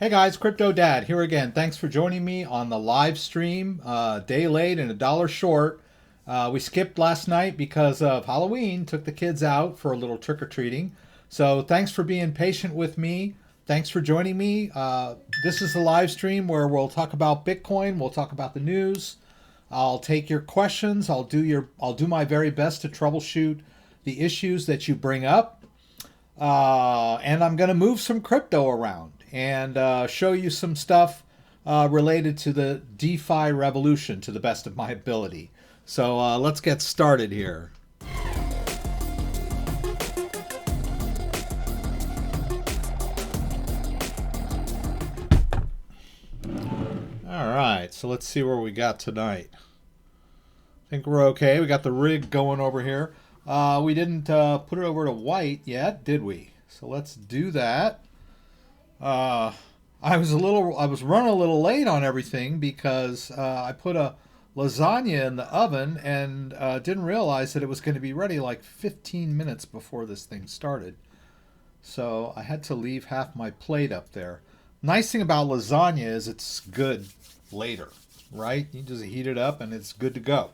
Hey guys, CryptoDad here again. Thanks for joining me on the live stream. Day late and $1 short. We skipped last night because of Halloween. Took the kids out for a little trick-or-treating. So thanks for being patient with me. Thanks for joining me. This is the live stream where we'll talk about Bitcoin. We'll talk about the news. I'll take your questions. I'll do my very best to troubleshoot the issues that you bring up. And I'm going to move some crypto around and show you some stuff related to the DeFi revolution to the best of my ability. So let's get started here. All right, so let's see where we got tonight. I think we're okay. We got the rig going over here. We didn't put it over to white yet, did we? So let's do that. I was running a little late on everything because I put a lasagna in the oven and didn't realize that it was going to be ready like 15 minutes before this thing started. So I had to leave half my plate up there. Nice thing about lasagna is it's good later, right? You just heat it up and it's good to go.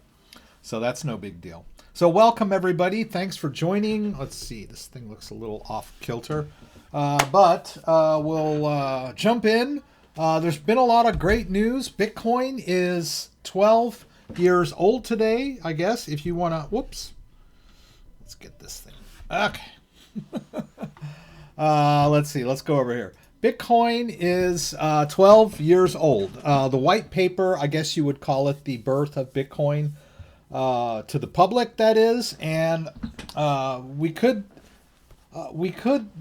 So that's no big deal. So welcome everybody. Thanks for joining. Let's see, this thing looks a little off kilter. But we'll jump in. There's been a lot of great news. Bitcoin is 12 years old today, I guess, if you want to... Whoops. Let's get this thing. Okay. Let's see. Let's go over here. Bitcoin is 12 years old. The white paper, I guess you would call it the birth of Bitcoin to the public, that is. And we could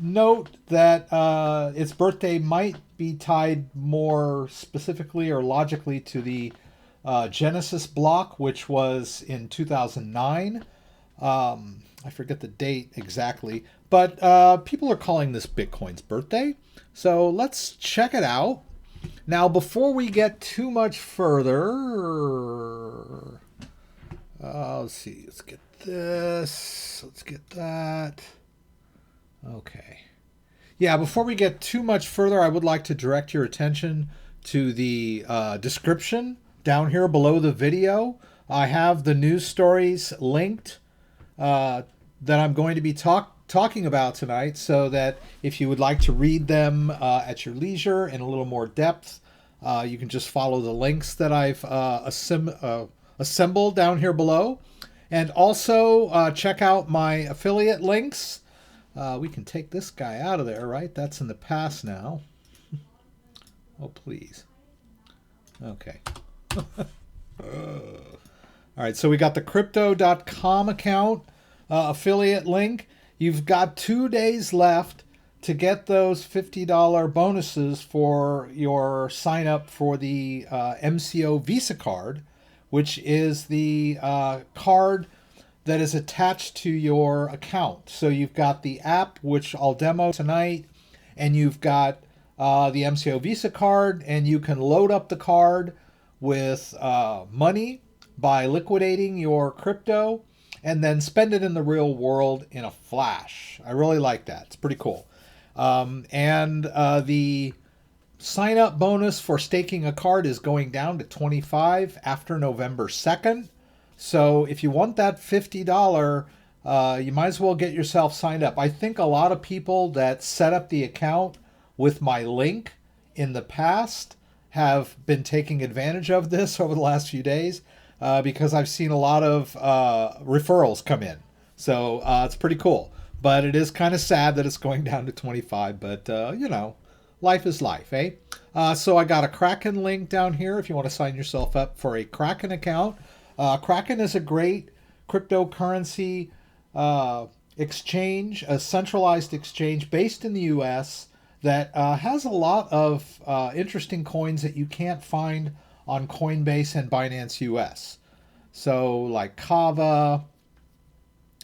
note that its birthday might be tied more specifically or logically to the Genesis block, which was in 2009. I forget the date exactly, but people are calling this Bitcoin's birthday. So let's check it out. Now, before we get too much further, let's see, let's get this, let's get that. Okay. Yeah, before we get too much further, I would like to direct your attention to the description down here below the video. I have the news stories linked that I'm going to be talking about tonight, so that if you would like to read them at your leisure in a little more depth, you can just follow the links that I've assembled down here below. And also check out my affiliate links. We can take this guy out of there, right? That's in the past now. Oh, please. Okay. All right, so we got the Crypto.com account affiliate link. You've got 2 days left to get those $50 bonuses for your sign up for the MCO Visa card, which is the card that is attached to your account. So you've got the app, which I'll demo tonight, and you've got the MCO Visa card, and you can load up the card with money by liquidating your crypto and then spend it in the real world in a flash. I really like that. It's pretty cool. And the sign-up bonus for staking a card is going down to 25 after November 2nd. So if you want that $50, you might as well get yourself signed up. I think a lot of people that set up the account with my link in the past have been taking advantage of this over the last few days because I've seen a lot of referrals come in. So it's pretty cool. But it is kind of sad that it's going down to 25. But, you know, life is life, eh? So I got a Kraken link down here if you want to sign yourself up for a Kraken account. Kraken is a great cryptocurrency exchange, a centralized exchange based in the U.S. that has a lot of interesting coins that you can't find on Coinbase and Binance US. So like Kava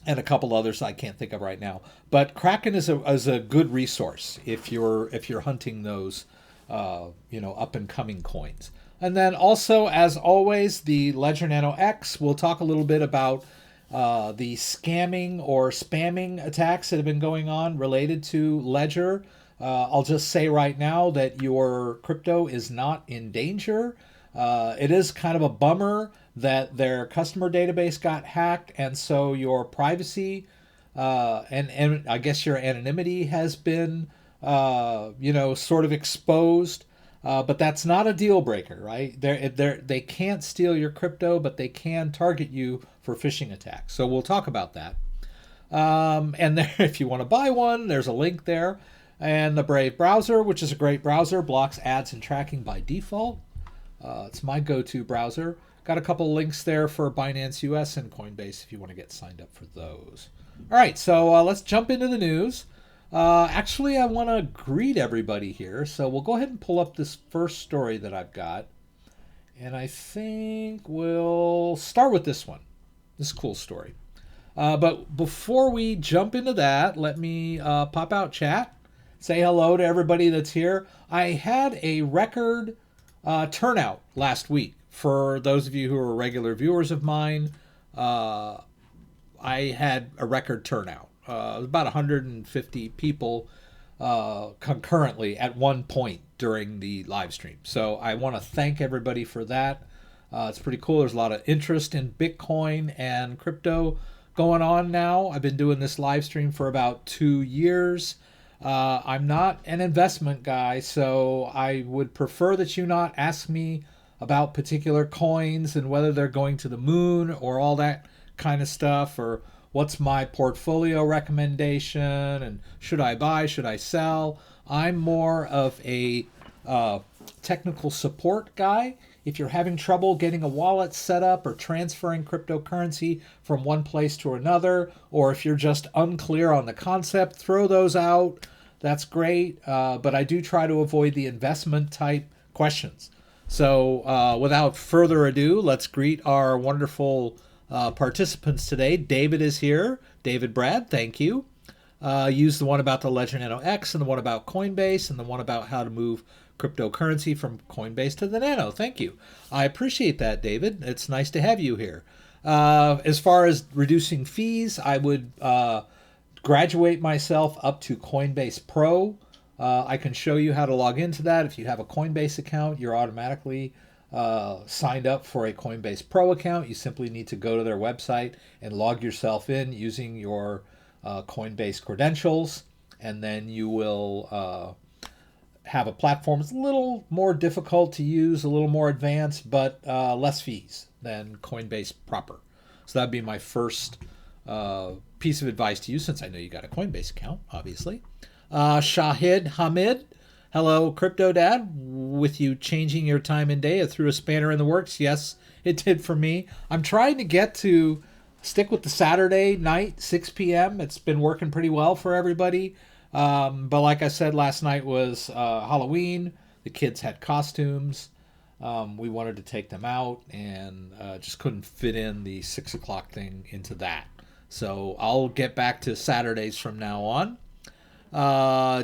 and a couple others I can't think of right now. But Kraken is a good resource if you're hunting those up and coming coins. And then also, as always, the Ledger Nano X. We'll talk a little bit about the scamming or spamming attacks that have been going on related to Ledger. I'll just say right now that your crypto is not in danger. It is kind of a bummer that their customer database got hacked, and so your privacy and I guess your anonymity has been, sort of exposed. But that's not a deal breaker, right? They can't steal your crypto, but they can target you for phishing attacks. So we'll talk about that. And there, if you want to buy one, there's a link there. And the Brave browser, which is a great browser, blocks ads and tracking by default. It's my go-to browser. Got a couple links there for Binance US and Coinbase if you want to get signed up for those. All right, so let's jump into the news. Actually, I want to greet everybody here. So we'll go ahead and pull up this first story that I've got. And I think we'll start with this one. This is a cool story. But before we jump into that, let me pop out chat. Say hello to everybody that's here. I had a record turnout last week. For those of you who are regular viewers of mine, I had a record turnout. About 150 people concurrently at one point during the live stream. So I want to thank everybody for that. It's pretty cool. There's a lot of interest in Bitcoin and crypto going on now. I've been doing this live stream for about 2 years. I'm not an investment guy, so I would prefer that you not ask me about particular coins and whether they're going to the moon or all that kind of stuff, or what's my portfolio recommendation and should I buy, should I sell. I'm more of a technical support guy. If you're having trouble getting a wallet set up or transferring cryptocurrency from one place to another, or if you're just unclear on the concept, throw those out. That's great. But I do try to avoid the investment type questions. So without further ado, let's greet our wonderful participants today. David is here. David Brad, thank you. Use the one about the Ledger Nano X and the one about Coinbase and the one about how to move cryptocurrency from Coinbase to the Nano. Thank you. I appreciate that, David. It's nice to have you here. As far as reducing fees, I would graduate myself up to Coinbase Pro. I can show you how to log into that. If you have a Coinbase account, you're automatically signed up for a Coinbase Pro account. You simply need to go to their website and log yourself in using your Coinbase credentials, and then you will have a platform that's a little more difficult to use, a little more advanced, but less fees than Coinbase proper. So that'd be my first piece of advice to you, since I know you got a Coinbase account, obviously. Shahid Hamid, hello, CryptoDad. With you changing your time and day, it threw a spanner in the works. Yes, it did for me. I'm trying to stick with the Saturday night, 6 p.m. It's been working pretty well for everybody. But like I said, last night was Halloween. The kids had costumes. We wanted to take them out and just couldn't fit in the 6 o'clock thing into that. So I'll get back to Saturdays from now on.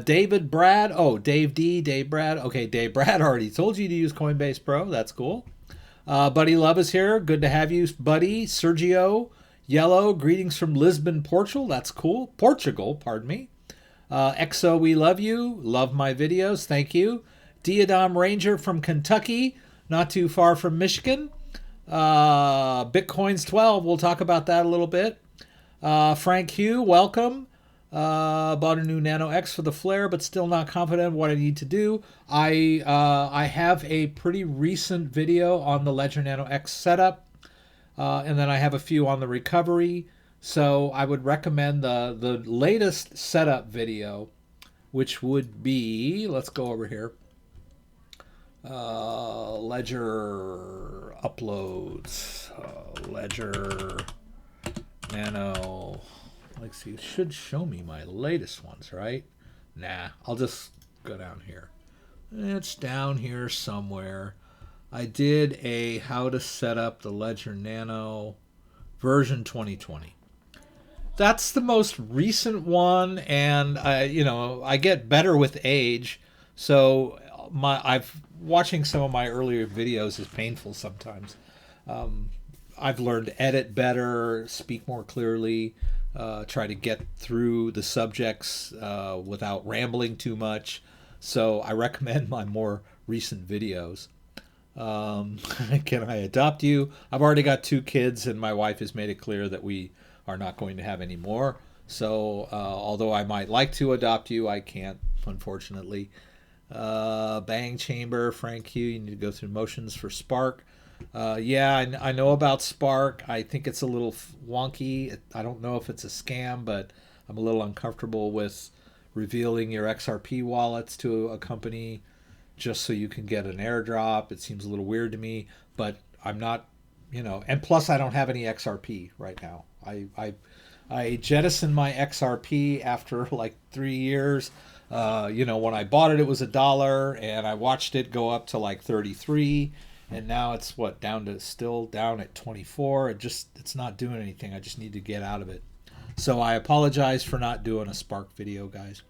David Brad. Oh, Dave D. Dave Brad. Okay, Dave Brad already told you to use Coinbase Pro. That's cool. Buddy Love is here. Good to have you, buddy. Sergio Yellow. Greetings from Lisbon, Portugal. That's cool. Portugal, pardon me. EXO, we love you. Love my videos. Thank you. Diadom Ranger from Kentucky. Not too far from Michigan. Bitcoin's 12. We'll talk about that a little bit. Frank Hugh, welcome. Bought a new Nano X for the flare, but still not confident what I need to do. I have a pretty recent video on the Ledger Nano X setup, and then I have a few on the recovery. So I would recommend the latest setup video, which would be, let's go over here, Ledger uploads, Ledger Nano. Let's see, it should show me my latest ones, right? Nah, I'll just go down here. It's down here somewhere. I did a how to set up the Ledger Nano version 2020. That's the most recent one, and I get better with age. So watching some of my earlier videos is painful sometimes. I've learned to edit better, speak more clearly. try to get through the subjects without rambling too much. So I recommend my more recent videos. Can I adopt you? I've already got 2 kids, and my wife has made it clear that we are not going to have any more. So although I might like to adopt you, I can't, unfortunately. Bang Chamber, Frank Hugh, you need to go through motions for Spark. Yeah, I know about Spark. I think it's a little wonky. I don't know if it's a scam, but I'm a little uncomfortable with revealing your XRP wallets to a company just so you can get an airdrop. It seems a little weird to me, but I'm not, and plus I don't have any XRP right now. I jettisoned my XRP after like 3 years. When I bought it, it was $1, and I watched it go up to like 33, and now it's still down at 24. It's not doing anything. I just need to get out of it. So I apologize for not doing a Spark video, guys.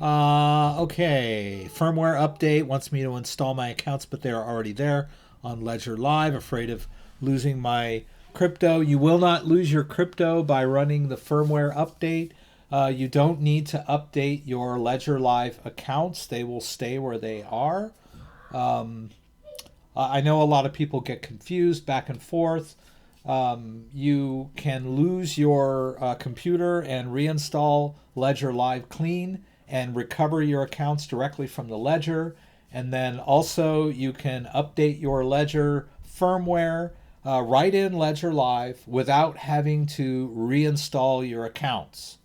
Okay, firmware update wants me to install my accounts, but they are already there on Ledger Live. Afraid of losing my crypto. You will not lose your crypto by running the firmware update. You don't need to update your Ledger Live accounts. They will stay where they are. I know a lot of people get confused back and forth. You can lose your computer and reinstall Ledger Live clean and recover your accounts directly from the Ledger. And then also you can update your Ledger firmware right in Ledger Live without having to reinstall your accounts.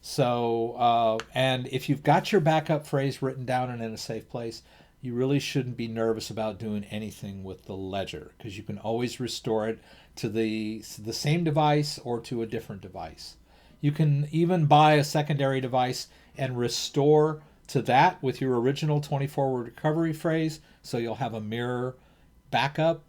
So, and if you've got your backup phrase written down and in a safe place, you really shouldn't be nervous about doing anything with the Ledger, because you can always restore it to the same device or to a different device. You can even buy a secondary device and restore to that with your original 24-word recovery phrase, so you'll have a mirror backup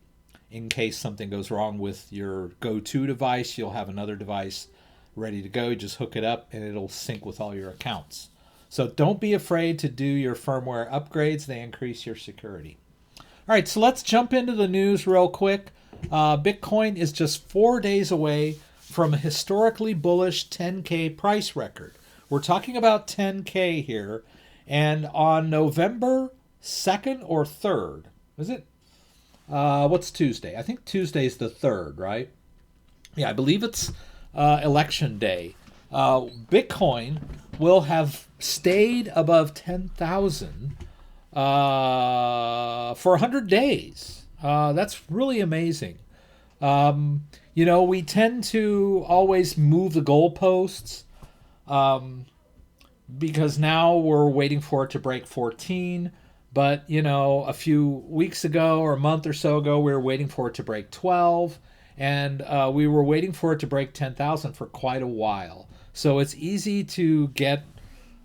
in case something goes wrong with your go-to device. You'll have another device ready to go. You just hook it up and it'll sync with all your accounts. So don't be afraid to do your firmware upgrades. They increase your security. All right, so let's jump into the news real quick. Bitcoin is just 4 days away from a historically bullish 10K price record. We're talking about 10K here. And on November 2nd or 3rd, is it? What's Tuesday? I think Tuesday's the 3rd, right? Yeah, I believe it's election day. Bitcoin will have stayed above 10,000 for 100 days. That's really amazing. We tend to always move the goalposts because now we're waiting for it to break 14. But, a few weeks ago or a month or so ago, we were waiting for it to break 12. And we were waiting for it to break 10,000 for quite a while. So it's easy to get,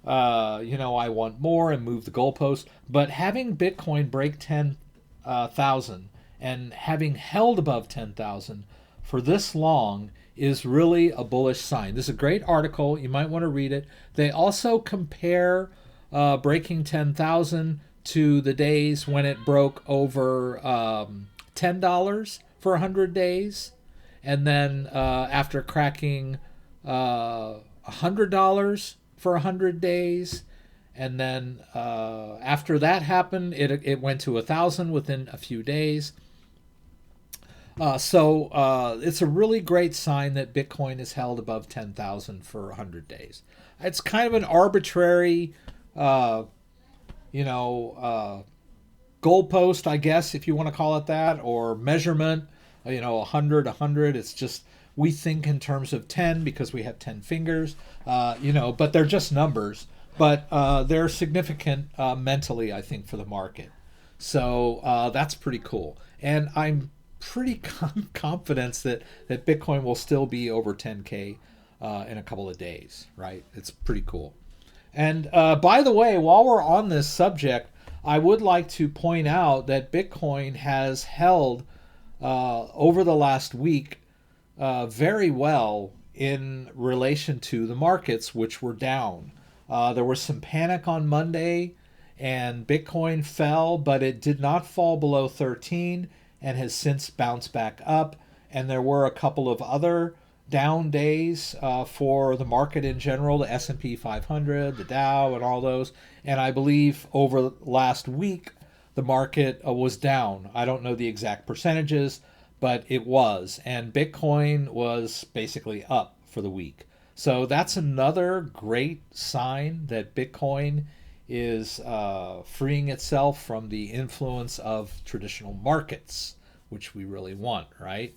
I want more and move the goalpost. But having Bitcoin break 10,000 and having held above 10,000 for this long is really a bullish sign. This is a great article. You might want to read it. They also compare breaking 10,000 to the days when it broke over $10 for 100 days. And then after cracking $100 for 100 days. And then after that happened, it went to 1,000 within a few days. So it's a really great sign that Bitcoin is held above 10,000 for 100 days. It's kind of an arbitrary, goalpost, I guess, if you want to call it that, or measurement, 100. It's just, we think in terms of 10 because we have 10 fingers, but they're just numbers. But they're significant mentally, I think, for the market. So that's pretty cool. And I'm pretty confident that Bitcoin will still be over 10K in a couple of days, right? It's pretty cool. And by the way, while we're on this subject, I would like to point out that Bitcoin has held over the last week very well in relation to the markets, which were down. There was some panic on Monday and Bitcoin fell, but it did not fall below 13 and has since bounced back up. And there were a couple of other down days for the market in general, the S&P 500, the Dow, and all those. And I believe over last week, the market was down. I don't know the exact percentages, but it was. And Bitcoin was basically up for the week. So that's another great sign that Bitcoin is freeing itself from the influence of traditional markets, which we really want, right?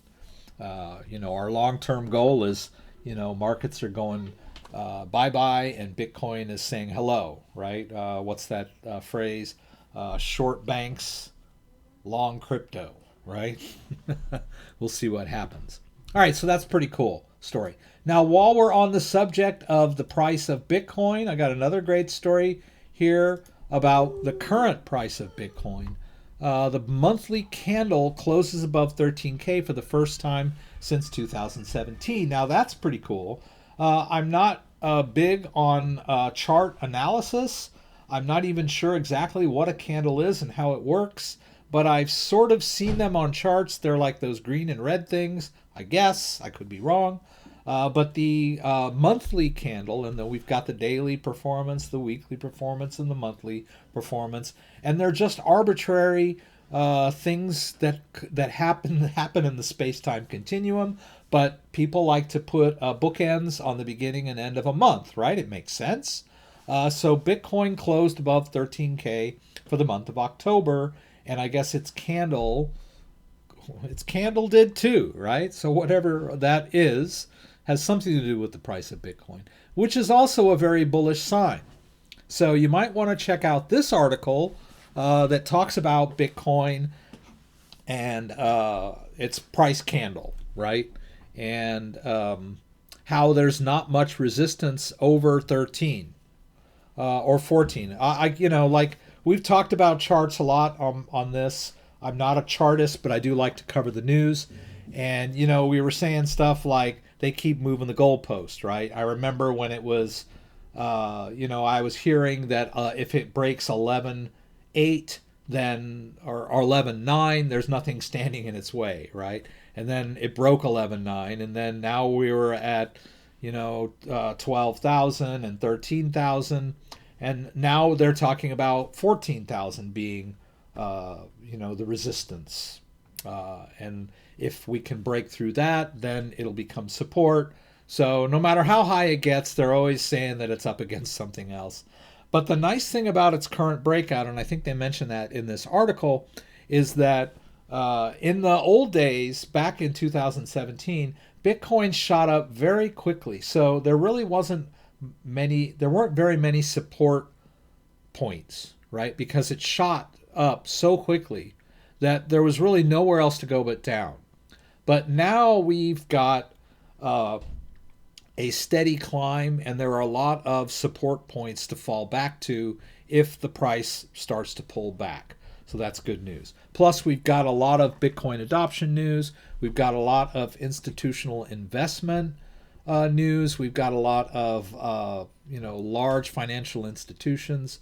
Our long-term goal is, markets are going bye-bye and Bitcoin is saying hello, right? What's that phrase? Short banks, long crypto, right? We'll see what happens. All right, so that's pretty cool story. Now, while we're on the subject of the price of Bitcoin, I got another great story here about the current price of Bitcoin. The monthly candle closes above 13K for the first time since 2017. Now, that's pretty cool. I'm not big on chart analysis. I'm not even sure exactly what a candle is and how it works, but I've sort of seen them on charts. They're like those green and red things, I guess. I could be wrong. But the monthly candle, and then we've got the daily performance, the weekly performance, and the monthly performance, and they're just arbitrary things that happen in the space-time continuum. But people like to put bookends on the beginning and end of a month, right? It makes sense. So Bitcoin closed above 13K for the month of October, and I guess its candle did too, right? So whatever that is has something to do with the price of Bitcoin, which is also a very bullish sign. So you might want to check out this article that talks about Bitcoin and its price candle, right? And how there's not much resistance over 13 or 14. Like we've talked about charts a lot on this. I'm not a chartist, but I do like to cover the news. And, we were saying stuff like they keep moving the goalpost, right? I remember when it was, I was hearing that if it breaks 11.8, then, or 11.9, there's nothing standing in its way, right? And then it broke 11.9, and then now we were at, 12,000 and 13,000. And now they're talking about 14,000 being, the resistance. And if we can break through that, then it'll become support. So no matter how high it gets, they're always saying that it's up against something else. But the nice thing about its current breakout, and I think they mentioned that in this article, is that in the old days, back in 2017, Bitcoin shot up very quickly. So there weren't very many support points, right? Because it shot up so quickly that there was really nowhere else to go but down. But now we've got a steady climb, and there are a lot of support points to fall back to if the price starts to pull back. So that's good news. Plus, we've got a lot of Bitcoin adoption news. We've got a lot of institutional investment news. We've got a lot of large financial institutions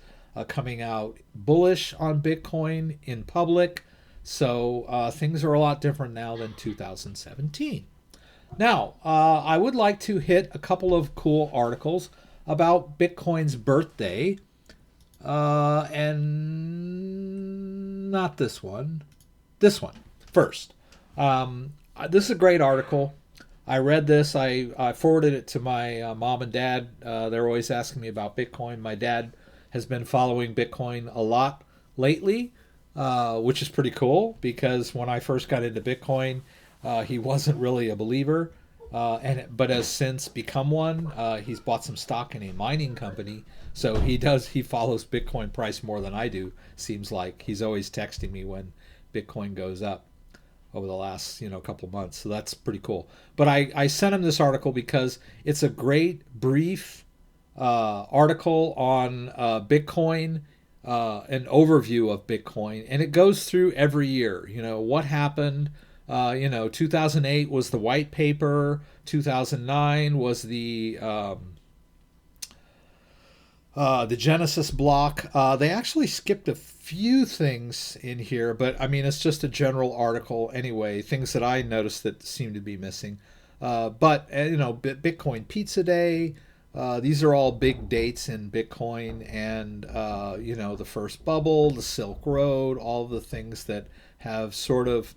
coming out bullish on Bitcoin in public. So things are a lot different now than 2017. Now, I would like to hit a couple of cool articles about Bitcoin's birthday. And not this one. This one first. This is a great article. I read this. I forwarded it to my mom and dad. They're always asking me about Bitcoin. My dad has been following Bitcoin a lot lately, which is pretty cool because when I first got into Bitcoin, he wasn't really a believer, but has since become one. He's bought some stock in a mining company, so he follows Bitcoin price more than I do. Seems like he's always texting me when Bitcoin goes up over the last couple of months, so that's pretty cool. But I sent him this article because it's a great brief article on Bitcoin, an overview of Bitcoin, and it goes through every year. What happened. 2008 was the white paper. 2009 was the Genesis block. They actually skipped a few things in here, but I mean, it's just a general article anyway. Things that I noticed that seem to be missing. Bitcoin Pizza Day. These are all big dates in Bitcoin, and the first bubble, the Silk Road, all the things that have sort of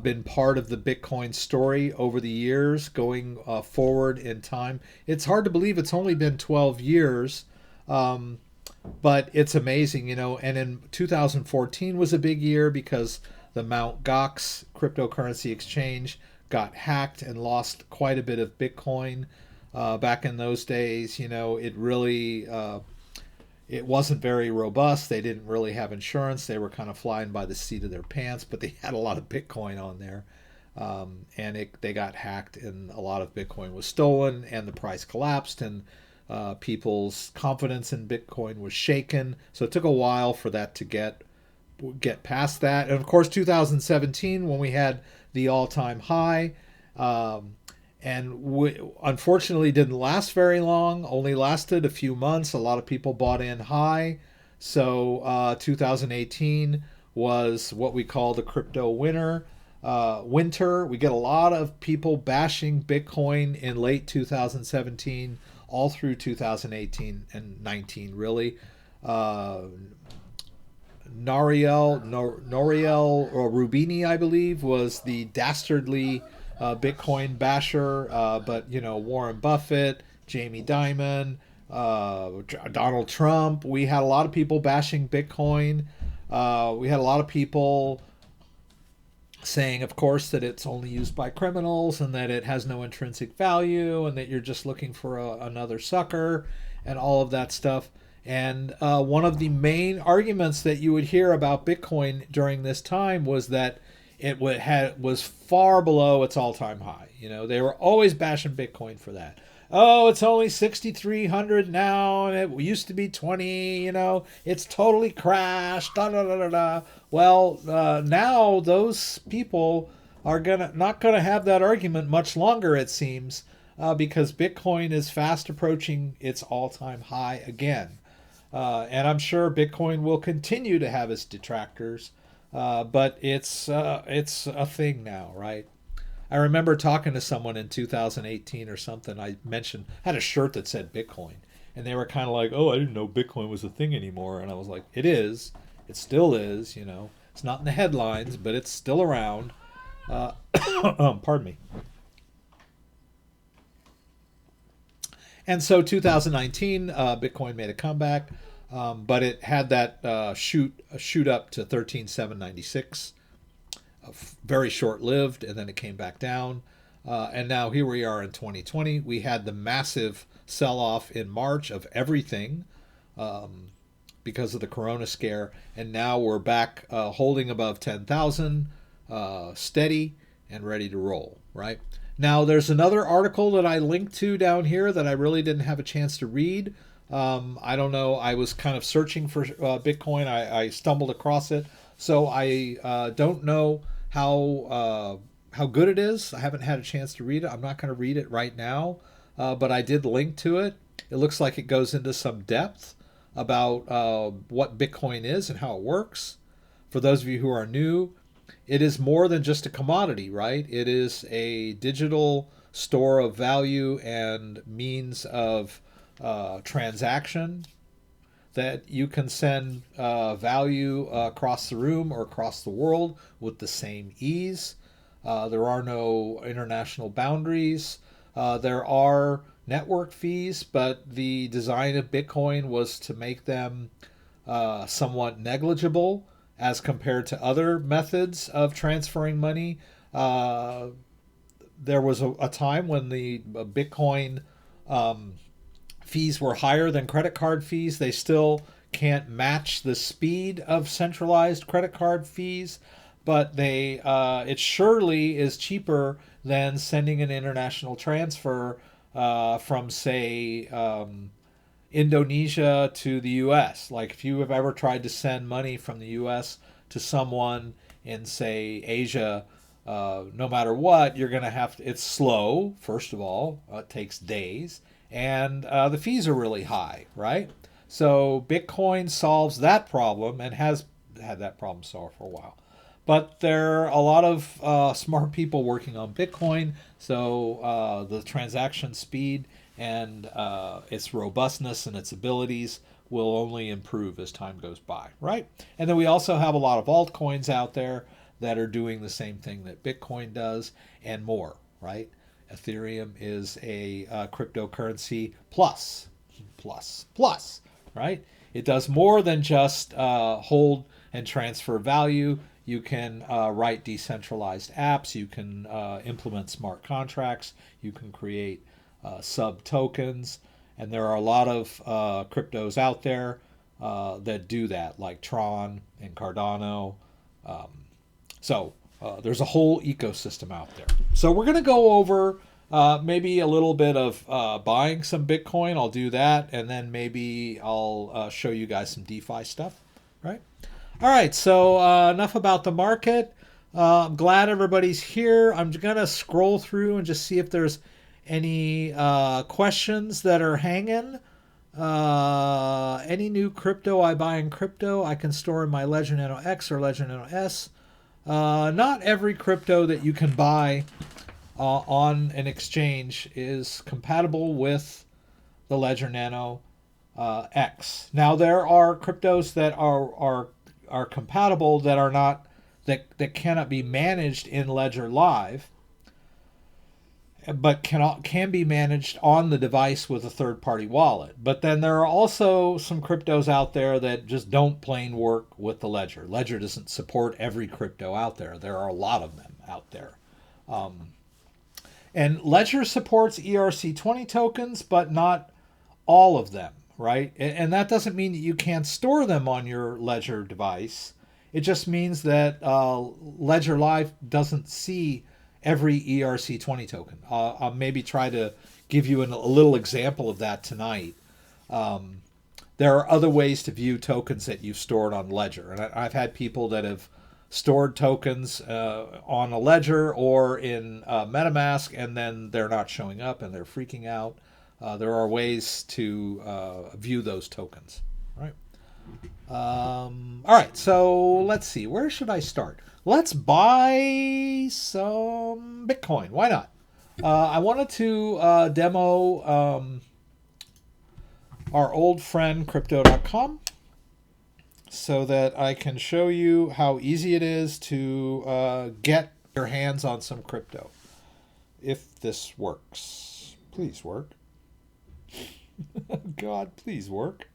been part of the Bitcoin story over the years, going forward in time. It's hard to believe it's only been 12 years, but it's amazing, And in 2014 was a big year because the Mt. Gox cryptocurrency exchange got hacked and lost quite a bit of Bitcoin. Back in those days, it really it wasn't very robust. They didn't really have insurance. They were kind of flying by the seat of their pants, but they had a lot of Bitcoin on there. They got hacked, and a lot of Bitcoin was stolen, and the price collapsed, and people's confidence in Bitcoin was shaken. So it took a while for that to get past that. And of course, 2017, when we had the all-time high, unfortunately didn't last very long, only lasted a few months. A lot of people bought in high. So 2018 was what we call the crypto winter. We get a lot of people bashing Bitcoin in late 2017, all through 2018 and 19, really. Noriel or Rubini, I believe, was the dastardly Bitcoin basher, but Warren Buffett, Jamie Dimon, Donald Trump. We had a lot of people bashing Bitcoin. We had a lot of people saying, of course, that it's only used by criminals and that it has no intrinsic value and that you're just looking for another sucker and all of that stuff. And one of the main arguments that you would hear about Bitcoin during this time was that it was far below its all-time high. They were always bashing Bitcoin for that. Oh, it's only 6,300 now, and it used to be 20. It's totally crashed. Da da da da da. Well, now those people are not gonna have that argument much longer, it seems, because Bitcoin is fast approaching its all-time high again. And I'm sure Bitcoin will continue to have its detractors, but it's a thing now, right? I remember talking to someone in 2018 or something. I had a shirt that said Bitcoin, and they were kind of like, "Oh, I didn't know Bitcoin was a thing anymore." And I was like, "It is. It still is. It's not in the headlines, but it's still around." Pardon me. And so 2019, Bitcoin made a comeback, but it had that shoot up to 13,796. Very short-lived, and then it came back down. And now here we are in 2020. We had the massive sell-off in March of everything because of the Corona scare, and now we're back holding above 10,000, steady and ready to roll, right? Now, there's another article that I linked to down here that I really didn't have a chance to read. I don't know. I was kind of searching for Bitcoin. I stumbled across it. So I don't know how good it is. I haven't had a chance to read it. I'm not going to read it right now, but I did link to it. It looks like it goes into some depth about what Bitcoin is and how it works. For those of you who are new, it is more than just a commodity, right? It is a digital store of value and means of transaction that you can send value across the room or across the world with the same ease. There are no international boundaries. There are network fees, but the design of Bitcoin was to make them somewhat negligible as compared to other methods of transferring money. There was a time when the Bitcoin fees were higher than credit card fees. They still can't match the speed of centralized credit card fees, but it surely is cheaper than sending an international transfer from, say, Indonesia to the U.S. Like if you have ever tried to send money from the U.S. to someone in, say, Asia, no matter what, you're going to have to, it's slow, first of all, it takes days, and the fees are really high, right? So Bitcoin solves that problem and has had that problem solved for a while. But there are a lot of smart people working on Bitcoin, so the transaction speed and its robustness and its abilities will only improve as time goes by, right? And then we also have a lot of altcoins out there that are doing the same thing that Bitcoin does and more, right? Ethereum is a cryptocurrency plus, right? It does more than just hold and transfer value. You can write decentralized apps. You can implement smart contracts. You can create sub tokens. And there are a lot of cryptos out there that do that, like Tron and Cardano. So there's a whole ecosystem out there. So we're going to go over maybe a little bit of buying some Bitcoin. I'll do that. And then maybe I'll show you guys some DeFi stuff, right? All right, so enough about the market. I'm glad everybody's here. I'm going to scroll through and just see if there's any questions that are hanging. Any new crypto I buy in crypto, I can store in my Ledger Nano X or Ledger Nano S. Not every crypto that you can buy on an exchange is compatible with the Ledger Nano X. Now there are cryptos that are compatible that are not that cannot be managed in Ledger Live, but can be managed on the device with a third-party wallet. But then there are also some cryptos out there that just don't plain work with the Ledger. Ledger doesn't support every crypto out there. There are a lot of them out there. And Ledger supports ERC20 tokens, but not all of them, right? And that doesn't mean that you can't store them on your Ledger device. It just means that Ledger Live doesn't see every ERC20 token. I'll maybe try to give you a little example of that tonight. There are other ways to view tokens that you've stored on Ledger. And I've had people that have stored tokens on a Ledger or in MetaMask, and then they're not showing up and they're freaking out. There are ways to view those tokens, right? All right, so let's see. Where should I start? Let's buy some Bitcoin. Why not? I wanted to demo our old friend Crypto.com so that I can show you how easy it is to get your hands on some crypto. If this works. Please work. God, please work.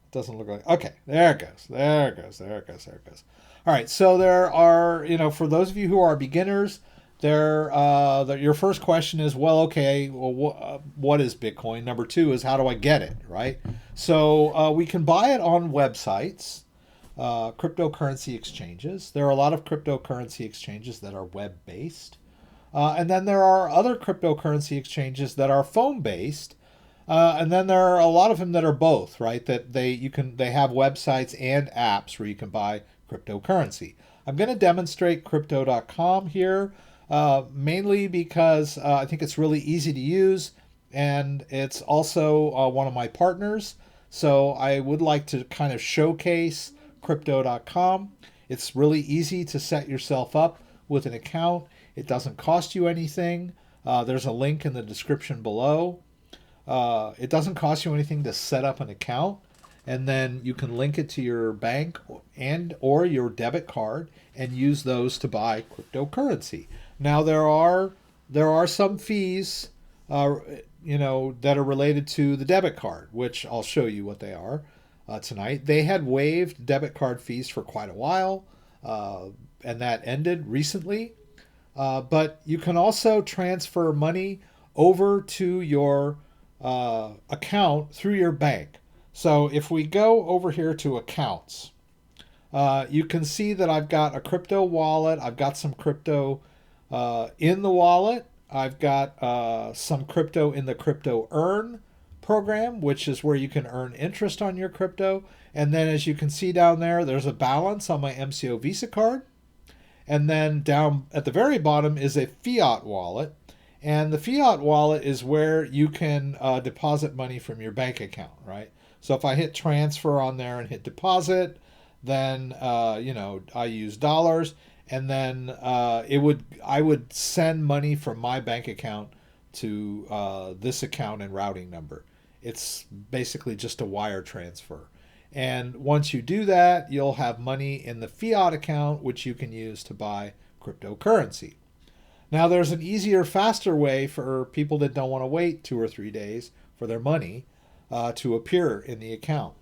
It doesn't look like... Okay, there it goes. There it goes. There it goes. There it goes. All right, so there are, for those of you who are beginners, your first question is, well, okay, well, what is Bitcoin? Number two is, how do I get it, right? So we can buy it on websites, cryptocurrency exchanges. There are a lot of cryptocurrency exchanges that are web-based. And then there are other cryptocurrency exchanges that are phone-based. And then there are a lot of them that are both, right? That they have websites and apps where you can buy cryptocurrency. I'm going to demonstrate Crypto.com here, mainly because I think it's really easy to use, and it's also one of my partners. So I would like to kind of showcase Crypto.com. It's really easy to set yourself up with an account. It doesn't cost you anything. There's a link in the description below. It doesn't cost you anything to set up an account, and then you can link it to your bank or your debit card and use those to buy cryptocurrency. Now there are some fees that are related to the debit card, which I'll show you what they are tonight. They had waived debit card fees for quite a while, and that ended recently. But you can also transfer money over to your account through your bank. So if we go over here to accounts, you can see that I've got a crypto wallet. I've got some crypto in the wallet. I've got some crypto in the Crypto Earn program, which is where you can earn interest on your crypto. And then as you can see down there, there's a balance on my MCO Visa card. And then down at the very bottom is a fiat wallet. And the fiat wallet is where you can deposit money from your bank account, right? So if I hit transfer on there and hit deposit, then I use dollars, and then I would send money from my bank account to this account and routing number. It's basically just a wire transfer. And once you do that, you'll have money in the fiat account, which you can use to buy cryptocurrency. Now, there's an easier, faster way for people that don't want to wait 2 or 3 days for their money to appear in the account.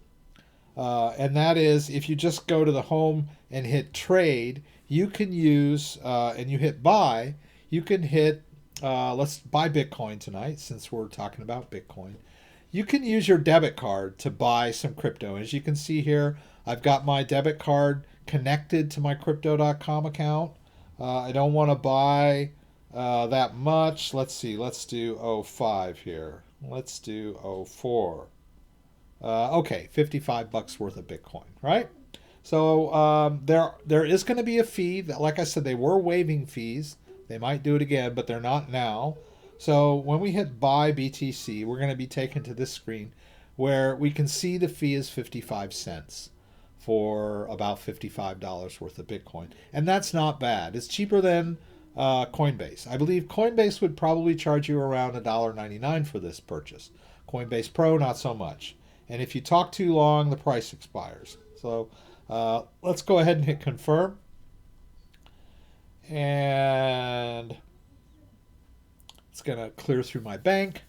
And that is, if you just go to the home and hit trade, you can use, and you hit buy, you can hit, let's buy Bitcoin tonight since we're talking about Bitcoin. You can use your debit card to buy some crypto. As you can see here, I've got my debit card connected to my Crypto.com account. I don't want to buy that much. Let's see. Let's do 05 here. Let's do 04. Okay, $55 worth of Bitcoin, right? So there is going to be a fee. That, like I said, they were waiving fees. They might do it again, but they're not now. So when we hit buy BTC, we're going to be taken to this screen where we can see the fee is 55 cents for about $55 worth of Bitcoin. And that's not bad. It's cheaper than Coinbase. I believe Coinbase would probably charge you around $1.99 for this purchase. Coinbase Pro, not so much. And if you talk too long, the price expires. So let's go ahead and hit confirm. And it's going to clear through my bank.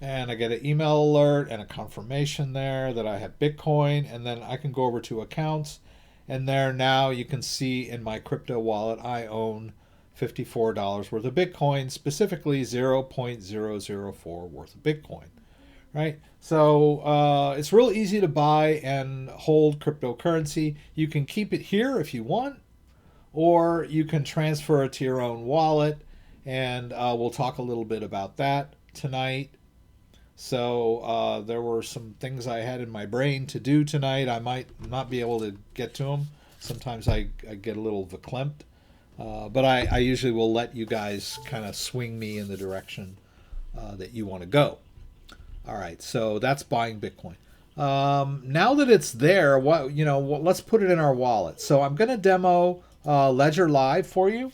And I get an email alert and a confirmation there that I have Bitcoin. And then I can go over to accounts. And there now you can see in my crypto wallet, I own $54 worth of Bitcoin, specifically 0.004 worth of Bitcoin. Right? So it's real easy to buy and hold cryptocurrency. You can keep it here if you want, or you can transfer it to your own wallet. And we'll talk a little bit about that tonight. So there were some things I had in my brain to do tonight. I might not be able to get to them. Sometimes I get a little verklempt. But I usually will let you guys kind of swing me in the direction that you want to go. All right, so that's buying Bitcoin. Now that it's there, let's put it in our wallet. So I'm going to demo Ledger Live for you.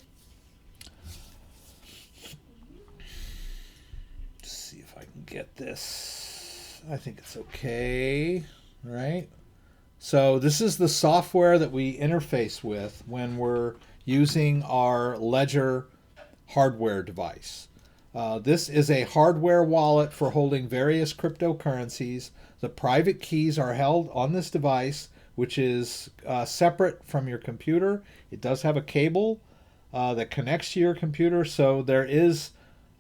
Let's see if I can get this. I think it's okay. All right. So this is the software that we interface with when we're using our Ledger hardware device. This is a hardware wallet for holding various cryptocurrencies. The private keys are held on this device, which is separate from your computer. It does have a cable that connects to your computer, so there is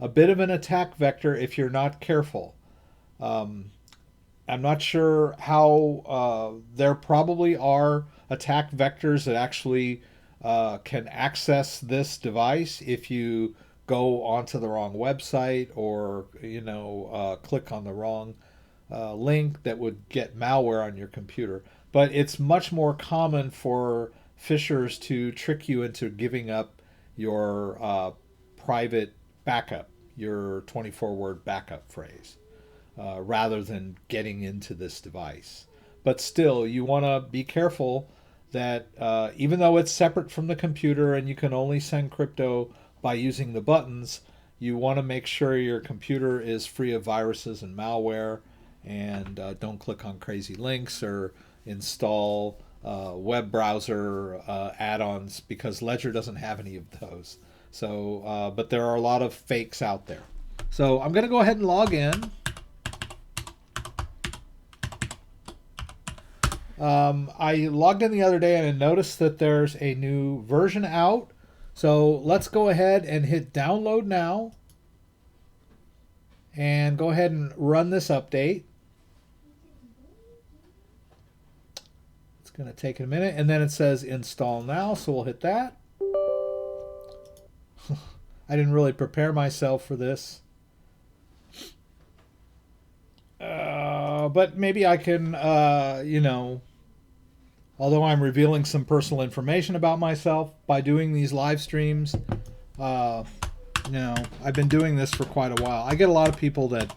a bit of an attack vector if you're not careful. I'm not sure how there probably are attack vectors that actually can access this device if you go onto the wrong website or click on the wrong link that would get malware on your computer. But it's much more common for phishers to trick you into giving up your private backup, your 24-word backup phrase, rather than getting into this device. But still, you want to be careful that even though it's separate from the computer and you can only send crypto by using the buttons, you want to make sure your computer is free of viruses and malware, and don't click on crazy links or install web browser add-ons, because Ledger doesn't have any of those. So, but there are a lot of fakes out there. So I'm going to go ahead and log in. I logged in the other day and I noticed that there's a new version out. So let's go ahead and hit download now and go ahead and run this update. It's going to take a minute, and then it says install now, so we'll hit that. I didn't really prepare myself for this. But maybe I can, although I'm revealing some personal information about myself by doing these live streams, I've been doing this for quite a while. I get a lot of people that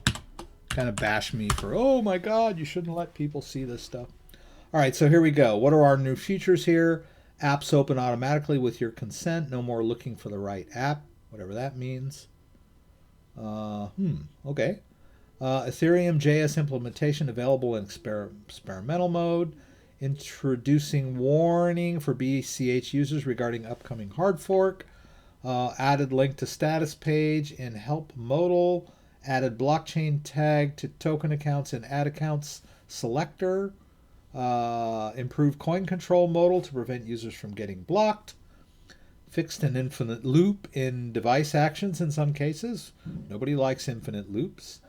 kind of bash me for, oh my God, you shouldn't let people see this stuff. All right, so here we go. What are our new features here? Apps open automatically with your consent. No more looking for the right app, whatever that means. Okay. Ethereum JS implementation available in experimental mode. Introducing warning for BCH users regarding upcoming hard fork. Added link to status page in help modal. Added blockchain tag to token accounts and ad accounts selector. Improved coin control modal to prevent users from getting blocked. Fixed an infinite loop in device actions in some cases. Nobody likes infinite loops.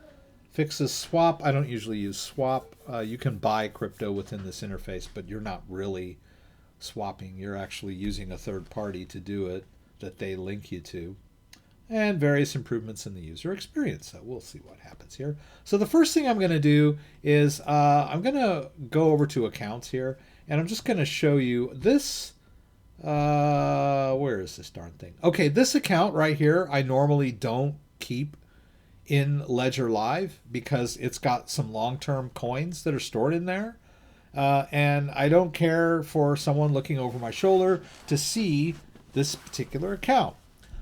Fixes swap. I don't usually use swap. You can buy crypto within this interface, but you're not really swapping. You're actually using a third party to do it that they link you to. And various improvements in the user experience. So we'll see what happens here. So the first thing I'm going to do is I'm going to go over to accounts here, and I'm just going to show you this. Where is this darn thing? Okay, this account right here, I normally don't keep in Ledger Live because it's got some long-term coins that are stored in there. And I don't care for someone looking over my shoulder to see this particular account.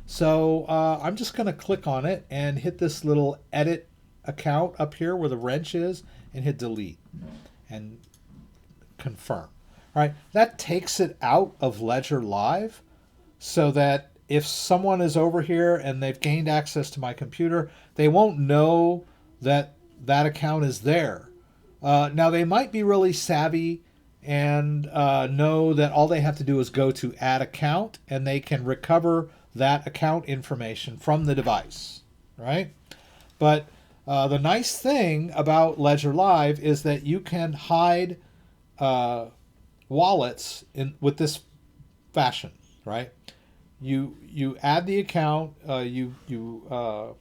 So I'm just going to click on it and hit this little edit account up here where the wrench is and hit delete and confirm. All right, that takes it out of Ledger Live so that if someone is over here and they've gained access to my computer, they won't know that that account is there. Now, they might be really savvy and know that all they have to do is go to add account and they can recover that account information from the device, right? But the nice thing about Ledger Live is that you can hide wallets with this fashion, right? You add the account, you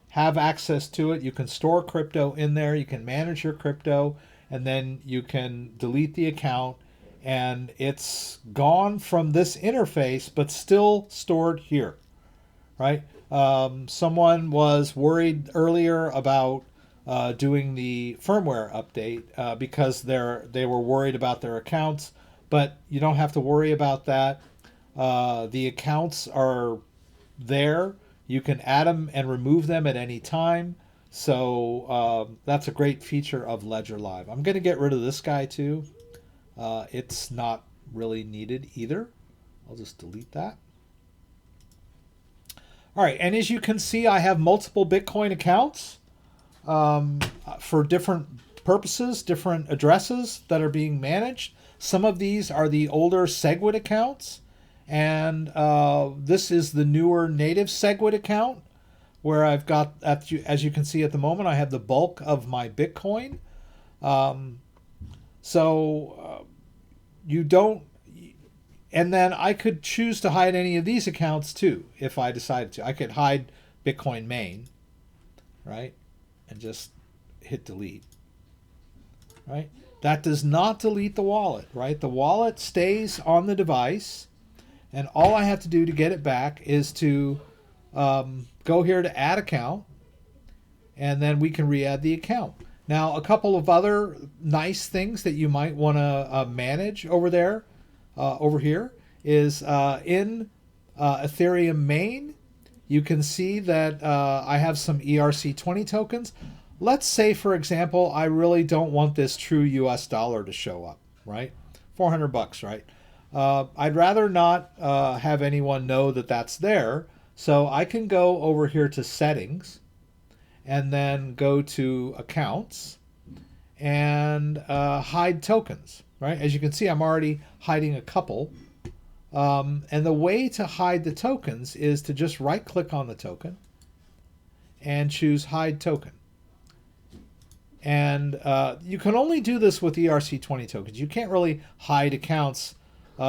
have access to it, you can store crypto in there, you can manage your crypto, and then you can delete the account, and it's gone from this interface, but still stored here, right? Someone was worried earlier about doing the firmware update because they were worried about their accounts, but you don't have to worry about that. The accounts are there. You can add them and remove them at any time. So that's a great feature of Ledger Live. I'm going to get rid of this guy too. It's not really needed either. I'll just delete that. All right, and as you can see, I have multiple Bitcoin accounts for different purposes, different addresses that are being managed. Some of these are the older SegWit accounts, and this is the newer native SegWit account where I've got, as you can see at the moment, I have the bulk of my Bitcoin. You don't, and then I could choose to hide any of these accounts too if I decided to. I could hide Bitcoin main, right, and just hit delete, right? That does not delete the wallet, right? The wallet stays on the device, and all I have to do to get it back is to go here to add account, and then we can re-add the account. Now, a couple of other nice things that you might want to manage over there, over here, is in Ethereum main, you can see that I have some ERC20 tokens. Let's say, for example, I really don't want this true US dollar to show up, right? $400, right? I'd rather not have anyone know that that's there, so I can go over here to settings and then go to accounts and hide tokens, right? As you can see, I'm already hiding a couple. And the way to hide the tokens is to just right click on the token and choose hide token. And you can only do this with ERC20 tokens. You can't really hide accounts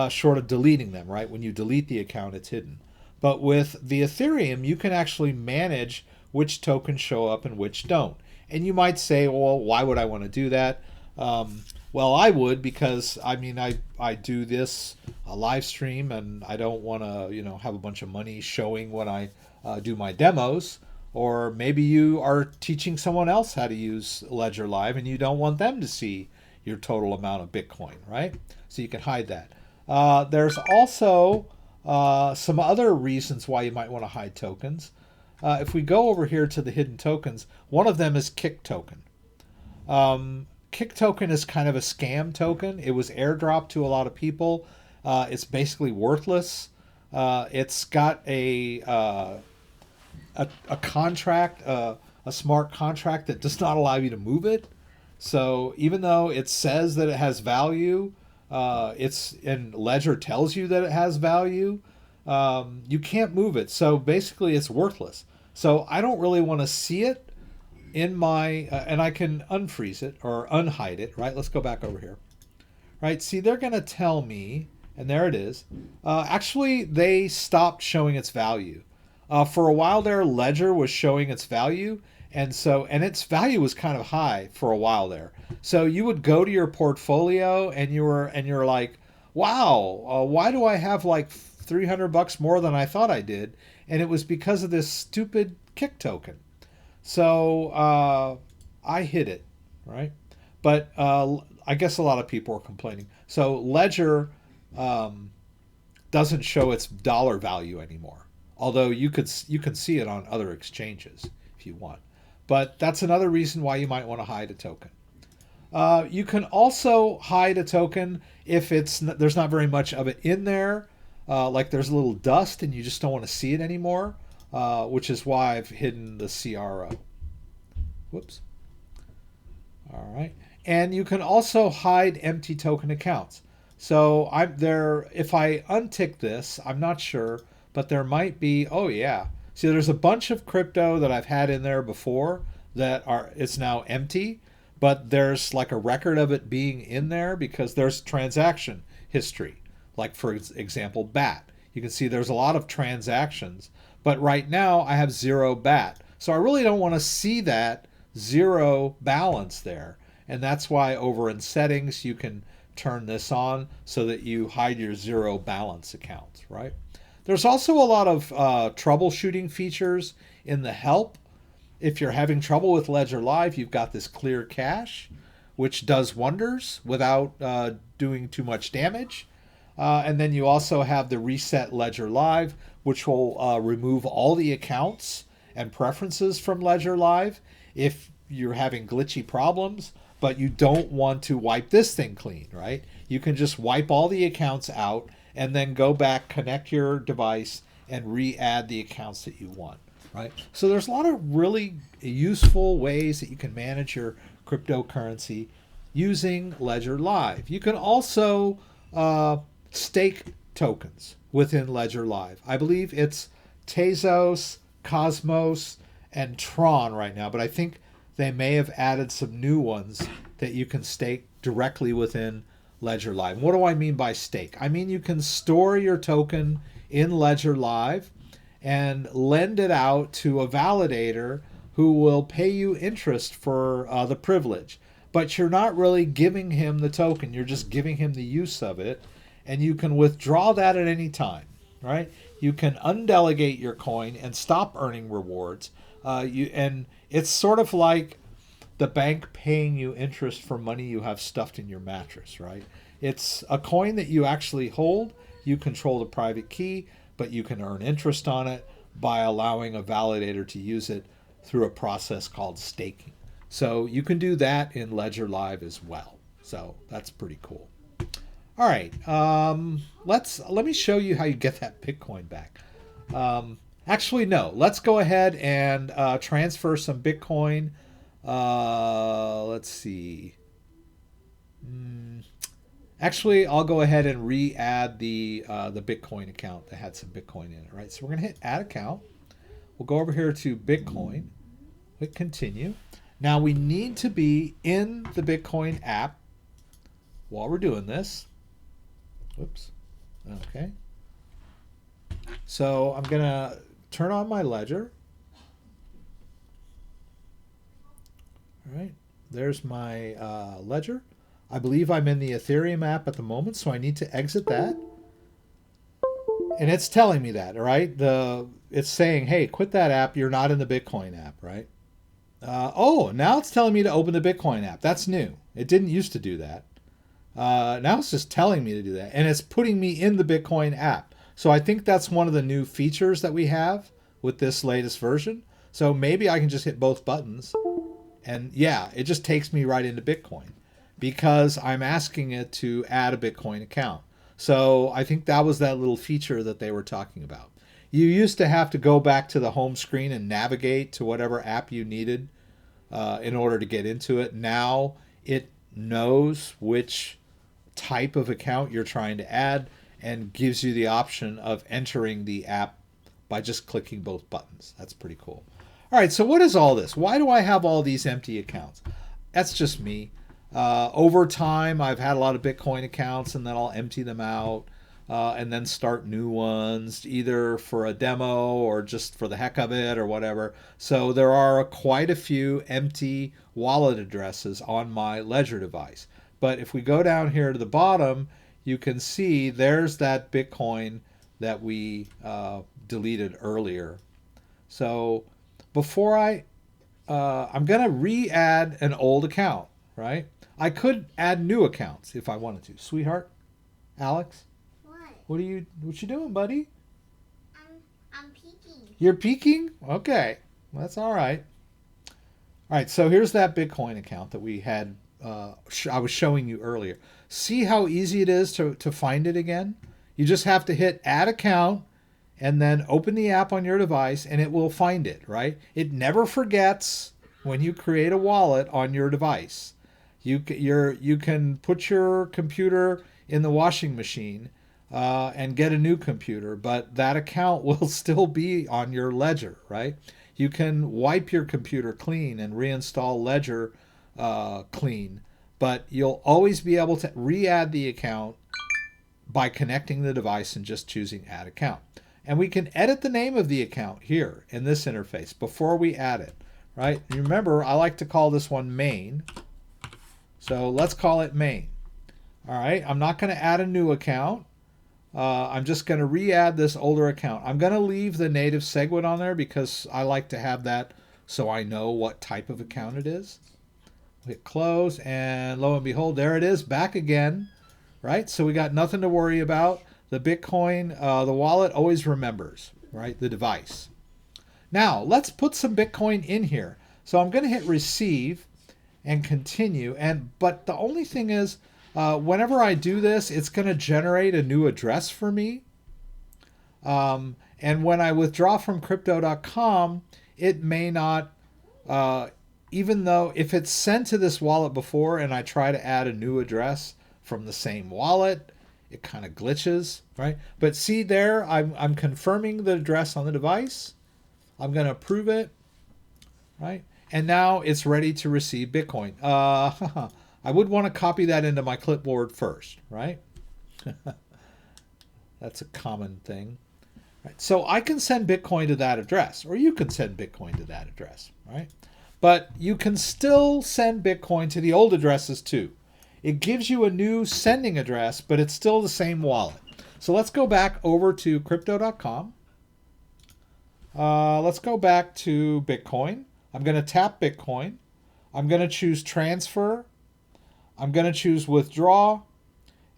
short of deleting them, right? When you delete the account, it's hidden. But with the Ethereum, you can actually manage which tokens show up and which don't. And you might say, well, why would I want to do that? Well, I would, because I mean, I do this live stream, and I don't want to, have a bunch of money showing when I do my demos, or maybe you are teaching someone else how to use Ledger Live and you don't want them to see your total amount of Bitcoin, right? So you can hide that. There's also some other reasons why you might want to hide tokens. If we go over here to the hidden tokens, one of them is Kick Token. Kick Token is kind of a scam token. It was airdropped to a lot of people. It's basically worthless. It's got a contract, a smart contract that does not allow you to move it. So even though it says that it has value, and Ledger tells you that it has value, you can't move it. So basically, it's worthless. So I don't really want to see it in my, and I can unfreeze it or unhide it, right? Let's go back over here. Right, see, they're going to tell me, and there it is. Actually, they stopped showing its value. For a while there, Ledger was showing its value, and its value was kind of high for a while there. So you would go to your portfolio, and you're like, wow, why do I have like $300 more than I thought I did? And it was because of this stupid Kick token. So I hid it, right? But I guess a lot of people are complaining. So Ledger doesn't show its dollar value anymore, although you can see it on other exchanges if you want. But that's another reason why you might want to hide a token. You can also hide a token if there's not very much of it in there, like there's a little dust and you just don't want to see it anymore, which is why I've hidden the CRO. Whoops. All right. And you can also hide empty token accounts. So if I untick this, I'm not sure, but there might be, oh yeah. See, there's a bunch of crypto that I've had in there before it's now empty, but there's like a record of it being in there because there's transaction history. Like for example, BAT. You can see there's a lot of transactions, but right now I have 0 BAT. So I really don't want to see that 0 balance there. And that's why over in settings, you can turn this on so that you hide your 0 balance accounts, right? There's also a lot of troubleshooting features in the help. If you're having trouble with Ledger Live, you've got this clear cache, which does wonders without doing too much damage. And then you also have the reset Ledger Live, which will remove all the accounts and preferences from Ledger Live if you're having glitchy problems, but you don't want to wipe this thing clean, right? You can just wipe all the accounts out and then go back, connect your device, and re-add the accounts that you want, right? So there's a lot of really useful ways that you can manage your cryptocurrency using Ledger Live. You can also stake tokens within Ledger Live. I believe it's Tezos, Cosmos, and Tron right now, but I think they may have added some new ones that you can stake directly within Ledger Live. What do I mean by stake? I mean you can store your token in Ledger Live and lend it out to a validator who will pay you interest for the privilege. But you're not really giving him the token. You're just giving him the use of it. And you can withdraw that at any time, right? You can undelegate your coin and stop earning rewards. And it's sort of like the bank paying you interest for money you have stuffed in your mattress, right? It's a coin that you actually hold. You control the private key, but you can earn interest on it by allowing a validator to use it through a process called staking. So you can do that in Ledger Live as well. So that's pretty cool. All right, let me show you how you get that Bitcoin back. Actually, no. Let's go ahead and transfer some Bitcoin. Let's see. Actually, I'll go ahead and re-add the Bitcoin account that had some Bitcoin in it. Right. So we're gonna hit Add Account. We'll go over here to Bitcoin. Click Continue. Now we need to be in the Bitcoin app while we're doing this. Whoops. Okay. So I'm going to turn on my ledger. All right. There's my ledger. I believe I'm in the Ethereum app at the moment, so I need to exit that. And it's telling me that, all right? it's saying, hey, quit that app. You're not in the Bitcoin app, right? Oh, now it's telling me to open the Bitcoin app. That's new. It didn't used to do that. Now it's just telling me to do that. And it's putting me in the Bitcoin app. So I think that's one of the new features that we have with this latest version. So maybe I can just hit both buttons. And yeah, it just takes me right into Bitcoin because I'm asking it to add a Bitcoin account. So I think that was that little feature that they were talking about. You used to have to go back to the home screen and navigate to whatever app you needed in order to get into it. Now it knows which type of account you're trying to add and gives you the option of entering the app by just clicking both buttons. That's pretty cool. All right, so what is all this? Why do I have all these empty accounts? That's just me. Over time, I've had a lot of Bitcoin accounts, and then I'll empty them out and then start new ones, either for a demo or just for the heck of it or whatever. So there are quite a few empty wallet addresses on my Ledger device. But if we go down here to the bottom, you can see there's that Bitcoin that we deleted earlier. So before I'm going to re-add an old account, right? I could add new accounts if I wanted to. Sweetheart, Alex, what you doing, buddy? I'm peeking. You're peeking? Okay, that's all right. All right, so here's that Bitcoin account that we had. I was showing you earlier. See how easy it is to find it again? You just have to hit Add Account and then open the app on your device and it will find it, right? It never forgets when you create a wallet on your device. You can put your computer in the washing machine and get a new computer, but that account will still be on your Ledger, right? You can wipe your computer clean and reinstall Ledger clean, but you'll always be able to re-add the account by connecting the device and just choosing Add Account. And we can edit the name of the account here in this interface before we add it, right? And remember, I like to call this one Main. So let's call it Main. All right, I'm not going to add a new account. I'm just going to re-add this older account. I'm going to leave the native SegWit on there because I like to have that so I know what type of account it is. Hit close, and lo and behold, there it is, back again, right? So we got nothing to worry about. The Bitcoin, the wallet always remembers, right? The device. Now, let's put some Bitcoin in here. So I'm going to hit receive and continue. But the only thing is, whenever I do this, it's going to generate a new address for me. And when I withdraw from crypto.com, it may not, even though if it's sent to this wallet before and I try to add a new address from the same wallet, it kind of glitches, right? But see there, I'm confirming the address on the device. I'm going to approve it, right? And now it's ready to receive Bitcoin. I would want to copy that into my clipboard first, right? That's a common thing. Right? So I can send Bitcoin to that address, or you can send Bitcoin to that address, right? But you can still send Bitcoin to the old addresses too. It gives you a new sending address, but it's still the same wallet. So let's go back over to crypto.com. Let's go back to Bitcoin. I'm going to tap Bitcoin. I'm going to choose transfer. I'm going to choose withdraw.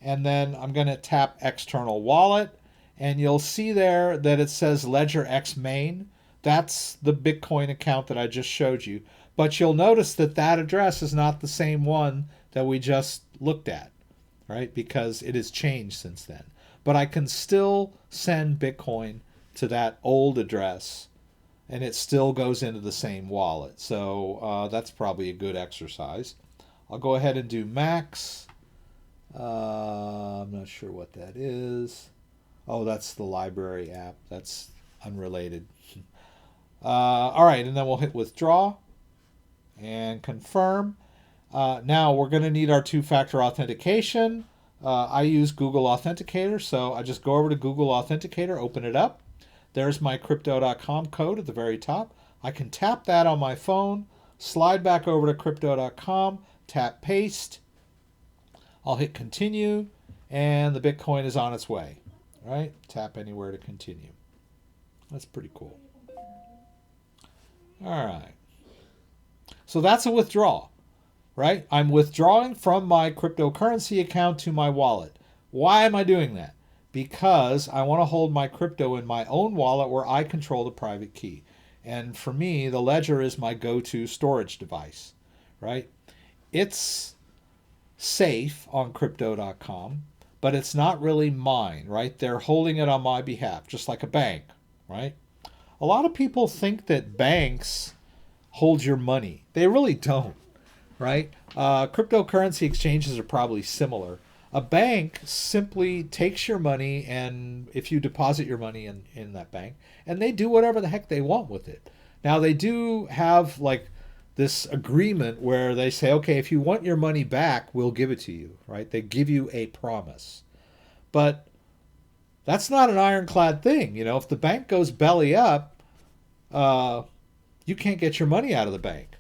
And then I'm going to tap external wallet. And you'll see there that it says Ledger X main. That's the Bitcoin account that I just showed you. But you'll notice that that address is not the same one that we just looked at, right? Because it has changed since then. But I can still send Bitcoin to that old address and it still goes into the same wallet. So that's probably a good exercise. I'll go ahead and do max. I'm not sure what that is. Oh, that's the library app. That's unrelated. All right, and then we'll hit withdraw and confirm. Now we're going to need our two-factor authentication. I use Google Authenticator, so I just go over to Google Authenticator, open it up. There's my crypto.com code at the very top. I can tap that on my phone, slide back over to crypto.com, tap paste. I'll hit continue, and the Bitcoin is on its way. Right? Tap anywhere to continue. That's pretty cool. All right. So that's a withdrawal, right? I'm withdrawing from my cryptocurrency account to my wallet. Why am I doing that? Because I want to hold my crypto in my own wallet where I control the private key. And for me, the ledger is my go-to storage device, right? It's safe on crypto.com, but it's not really mine, right? They're holding it on my behalf, just like a bank, right? A lot of people think that banks hold your money. They really don't, right? Cryptocurrency exchanges are probably similar. A bank simply takes your money, and if you deposit your money in that bank, and they do whatever the heck they want with it. Now, they do have like this agreement where they say, okay, if you want your money back, we'll give it to you, right? They give you a promise. But that's not an ironclad thing. You know, if the bank goes belly up, you can't get your money out of the bank.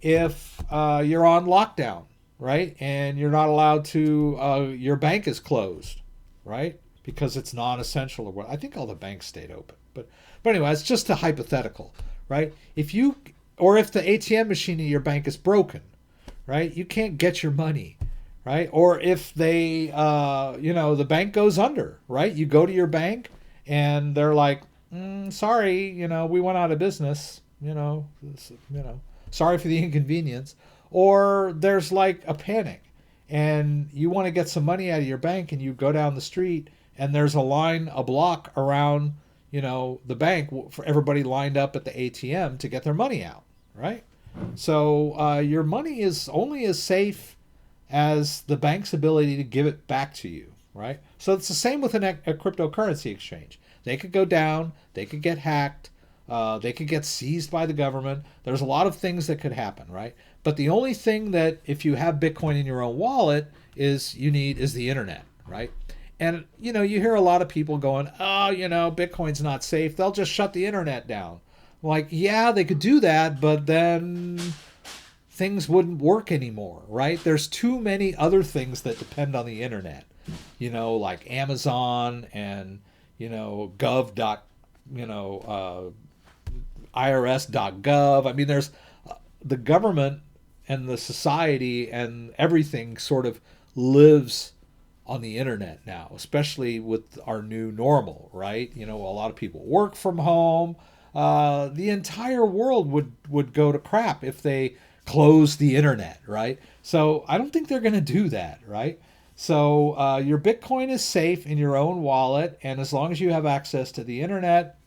If you're on lockdown, right, and you're not allowed to, your bank is closed, right, because it's non-essential or what. I think all the banks stayed open, but anyway, it's just a hypothetical, right? If the ATM machine in your bank is broken, right, you can't get your money, right? Or if they, the bank goes under, right? You go to your bank and they're like, sorry, we went out of business, sorry for the inconvenience. Or there's like a panic and you want to get some money out of your bank and you go down the street and there's a block around, the bank for everybody lined up at the ATM to get their money out, right? So your money is only as safe as the bank's ability to give it back to you, right? So it's the same with a cryptocurrency exchange. They could go down, they could get hacked, they could get seized by the government. There's a lot of things that could happen, right? But the only thing that if you have Bitcoin in your own wallet is the internet, right? And, you hear a lot of people going, oh, Bitcoin's not safe. They'll just shut the internet down. Like, yeah, they could do that, but then things wouldn't work anymore, right? There's too many other things that depend on the internet, like Amazon and, irs.gov. I mean, there's the government and the society and everything sort of lives on the internet now, especially with our new normal, right? A lot of people work from home. The entire world would go to crap if they closed the internet, right? So I don't think they're going to do that, right? So your Bitcoin is safe in your own wallet, and as long as you have access to the internet,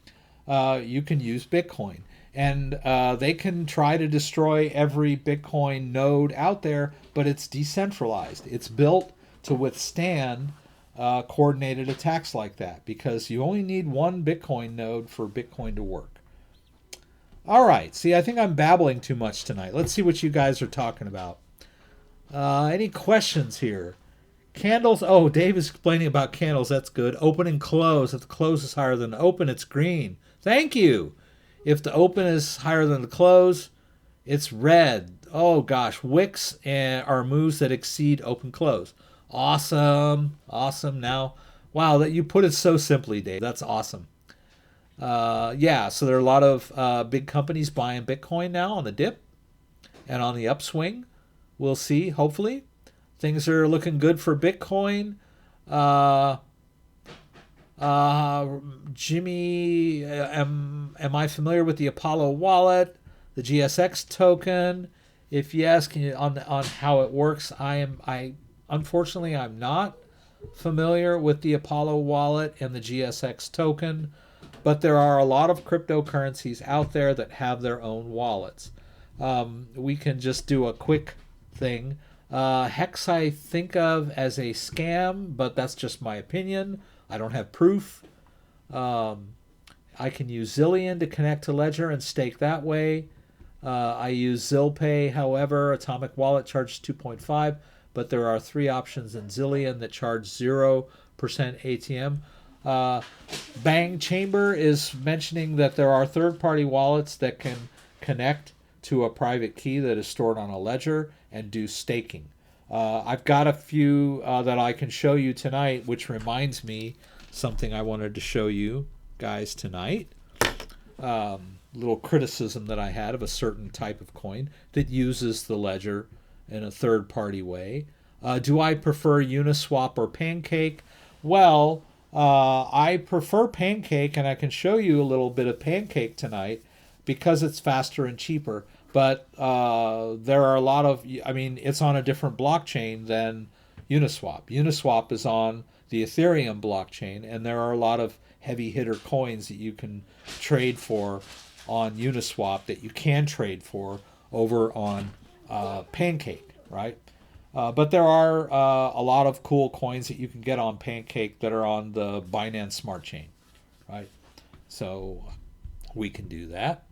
you can use Bitcoin. And they can try to destroy every Bitcoin node out there, but it's decentralized. It's built to withstand coordinated attacks like that because you only need one Bitcoin node for Bitcoin to work. All right. See, I think I'm babbling too much tonight. Let's see what you guys are talking about. Any questions here? Candles. Oh, Dave is explaining about candles. That's good. Open and close. If the close is higher than the open, it's green. Thank you. If the open is higher than the close, it's red. Oh, gosh. Wicks are moves that exceed open close. Awesome. Awesome. Now, wow, that you put it so simply, Dave. That's awesome. Yeah, so there are a lot of big companies buying Bitcoin now on the dip and on the upswing. We'll see, hopefully. Things are looking good for Bitcoin. Jimmy, am I familiar with the Apollo wallet, the GSX token? If yes, can you on how it works? Unfortunately I'm not familiar with the Apollo wallet and the GSX token, but there are a lot of cryptocurrencies out there that have their own wallets. We can just do a quick thing. Hex I think of as a scam, but that's just my opinion. I don't have proof. I can use Zillion to connect to Ledger and stake that way. I use ZillPay, however. Atomic Wallet charges 2.5, but there are 3 options in Zillion that charge 0% ATM. Bang Chamber is mentioning that there are third-party wallets that can connect to a private key that is stored on a ledger and do staking. I've got a few that I can show you tonight, which reminds me something I wanted to show you. guys tonight. Little criticism that I had of a certain type of coin that uses the ledger in a third-party way. Do I prefer Uniswap or Pancake? Well, I prefer Pancake, and I can show you a little bit of Pancake tonight because it's faster and cheaper. But there are a lot of, I mean, it's on a different blockchain than Uniswap. Uniswap is on the Ethereum blockchain, and there are a lot of heavy hitter coins that you can trade for on Uniswap that you can trade for over on Pancake, right? But there are a lot of cool coins that you can get on Pancake that are on the Binance Smart Chain, right? So we can do that.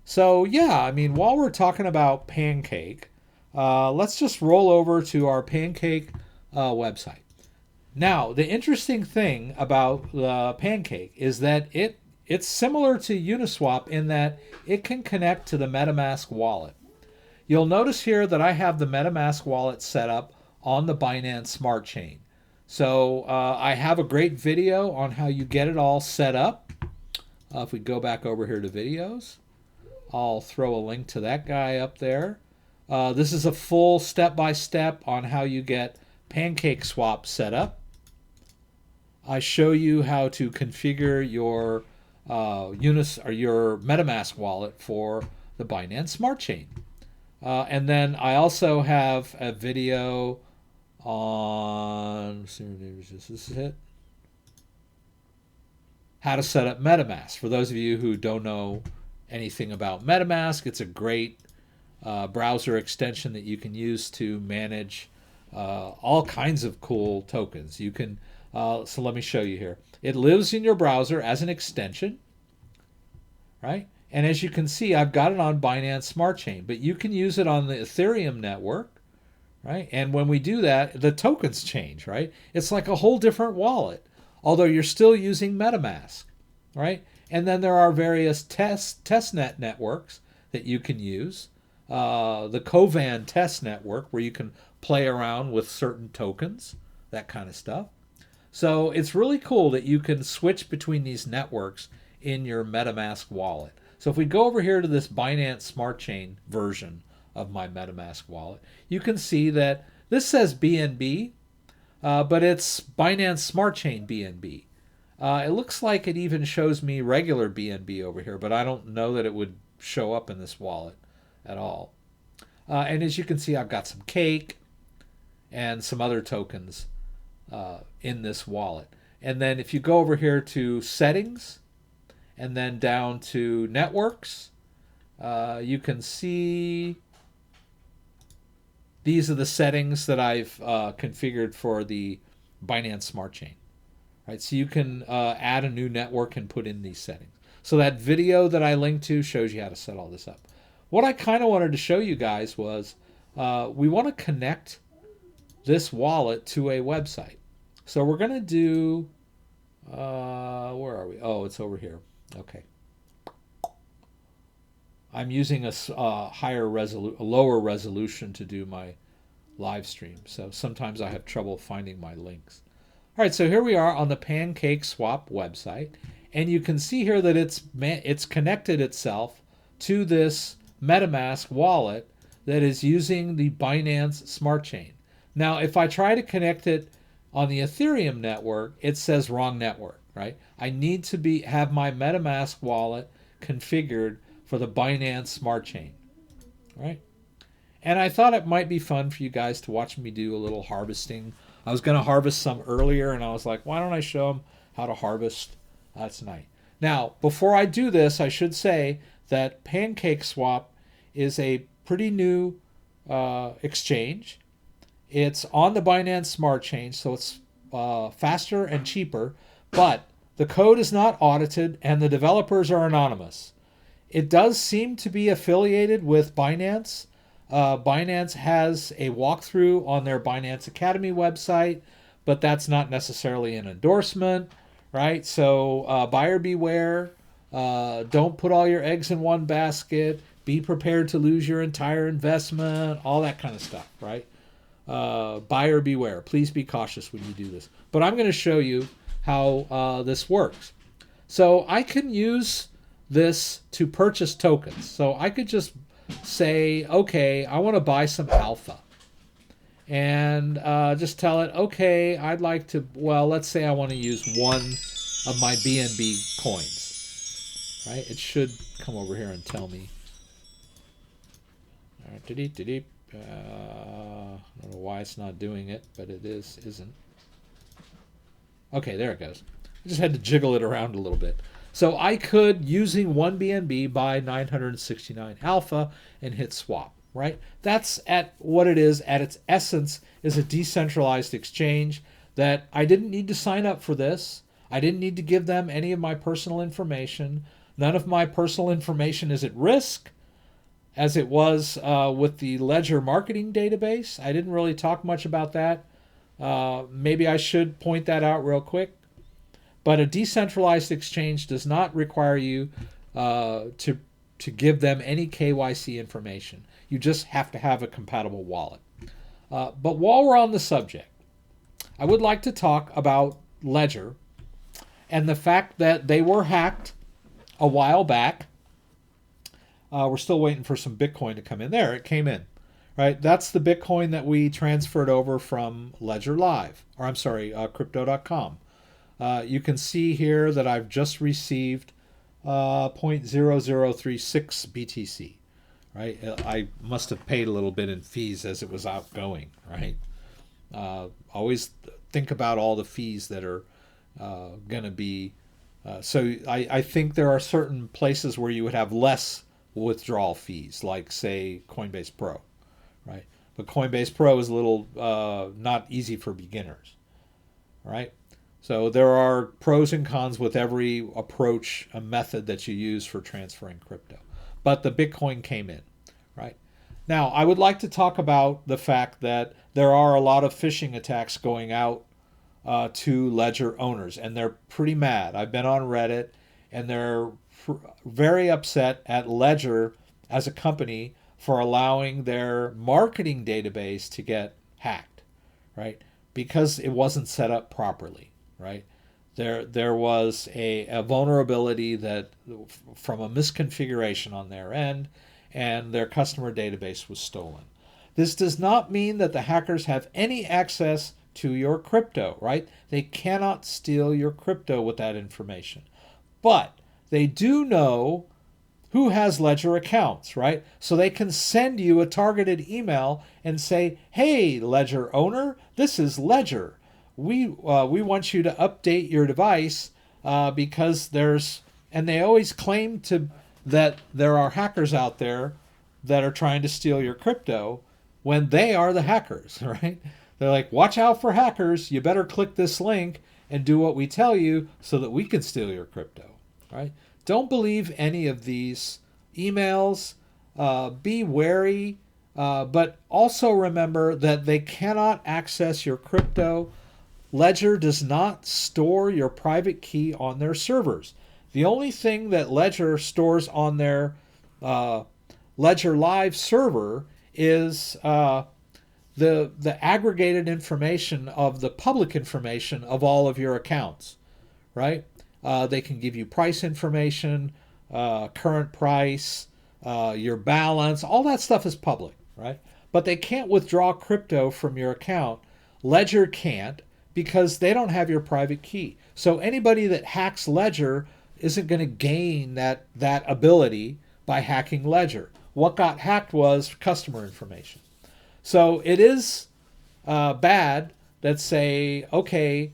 So yeah, I mean, while we're talking about Pancake, let's just roll over to our Pancake website. Now, the interesting thing about the Pancake is that it's similar to Uniswap in that it can connect to the MetaMask wallet. You'll notice here that I have the MetaMask wallet set up on the Binance Smart Chain. So I have a great video on how you get it all set up. If we go back over here to videos, I'll throw a link to that guy up there. This is a full step-by-step on how you get Pancake Swap set up. I show you how to configure your your MetaMask wallet for the Binance Smart Chain. And then I also have a video on, this is it, how to set up MetaMask. For those of you who don't know anything about MetaMask, it's a great browser extension that you can use to manage all kinds of cool tokens. You can, so let me show you here. It lives in your browser as an extension, right? And as you can see, I've got it on Binance Smart Chain, but you can use it on the Ethereum network, right? And when we do that, the tokens change, right? It's like a whole different wallet, although you're still using MetaMask, right? And then there are various testnet networks that you can use. The Kovan test network, where you can play around with certain tokens, that kind of stuff. So it's really cool that you can switch between these networks in your MetaMask wallet. So if we go over here to this Binance Smart Chain version of my MetaMask wallet, you can see that this says BNB, but it's Binance Smart Chain BNB. It looks like it even shows me regular BNB over here, but I don't know that it would show up in this wallet at all. And as you can see, I've got some cake and some other tokens in this wallet. And then if you go over here to settings and then down to networks, you can see these are the settings that I've configured for the Binance Smart Chain. Right, so you can add a new network and put in these settings. So that video that I linked to shows you how to set all this up. What I kind of wanted to show you guys was we want to connect this wallet to a website. So we're going to do, where are we? Oh, it's over here. Okay. I'm using a lower resolution to do my live stream. So sometimes I have trouble finding my links. All right, so here we are on the Pancake Swap website, and you can see here that it's connected itself to this MetaMask wallet that is using the Binance Smart Chain. Now, if I try to connect it on the Ethereum network, it says wrong network, right? I need to have my MetaMask wallet configured for the Binance Smart Chain, right? And I thought it might be fun for you guys to watch me do a little harvesting. I was going to harvest some earlier, and I was like, why don't I show them how to harvest tonight? Now, before I do this, I should say that Pancake Swap is a pretty new exchange. It's on the Binance Smart Chain, so it's faster and cheaper, but the code is not audited, and the developers are anonymous. It does seem to be affiliated with Binance. Binance has a walkthrough on their Binance Academy website, but that's not necessarily an endorsement, right? So buyer beware. Don't put all your eggs in one basket. Be prepared to lose your entire investment, all that kind of stuff, right? Buyer beware. Please be cautious when you do this. But I'm going to show you how this works. So I can use this to purchase tokens. So I could just say, okay, I want to buy some alpha. And just tell it, okay, I'd like to, well, let's say I want to use one of my BNB coins. Right? It should come over here and tell me. All right, I don't know why it's not doing it, but it isn't. Okay, there it goes. I just had to jiggle it around a little bit. So I could, using one BNB, buy 969 alpha and hit swap, right? That's at what it is at its essence, is a decentralized exchange that I didn't need to sign up for this. I didn't need to give them any of my personal information. None of my personal information is at risk, as it was with the Ledger marketing database. I didn't really talk much about that. Maybe I should point that out real quick. But a decentralized exchange does not require you to give them any KYC information. You just have to have a compatible wallet. But while we're on the subject, I would like to talk about Ledger and the fact that they were hacked a while back. We're still waiting for some Bitcoin to come in. There, it came in. Right? That's the Bitcoin that we transferred over from Ledger Live, or I'm sorry, Crypto.com. You can see here that I've just received 0.0036 BTC. Right? I must have paid a little bit in fees as it was outgoing. Right? Always think about all the fees that are going to be. So I think there are certain places where you would have less withdrawal fees, like say Coinbase Pro, right? But Coinbase Pro is a little not easy for beginners, right? So there are pros and cons with every approach, a method that you use for transferring crypto. But the Bitcoin came in, right? Now, I would like to talk about the fact that there are a lot of phishing attacks going out to Ledger owners, and they're pretty mad. I've been on Reddit, and they're very upset at Ledger as a company for allowing their marketing database to get hacked, right? Because it wasn't set up properly, right? There was a vulnerability that from a misconfiguration on their end, and their customer database was stolen. This does not mean that the hackers have any access to your crypto, right? They cannot steal your crypto with that information. But they do know who has Ledger accounts, right? So they can send you a targeted email and say, hey, Ledger owner, this is Ledger. We want you to update your device because there's, and they always claim that there are hackers out there that are trying to steal your crypto when they are the hackers, right? They're like, watch out for hackers. You better click this link and do what we tell you so that we can steal your crypto, right? Don't believe any of these emails. Be wary, but also remember that they cannot access your crypto. Ledger does not store your private key on their servers. The only thing that Ledger stores on their Ledger Live server is the aggregated information of the public information of all of your accounts, right? They can give you price information, current price, your balance, all that stuff is public, right? But they can't withdraw crypto from your account. Ledger can't because they don't have your private key. So anybody that hacks Ledger isn't going to gain that ability by hacking Ledger. What got hacked was customer information. So it is bad that say, okay,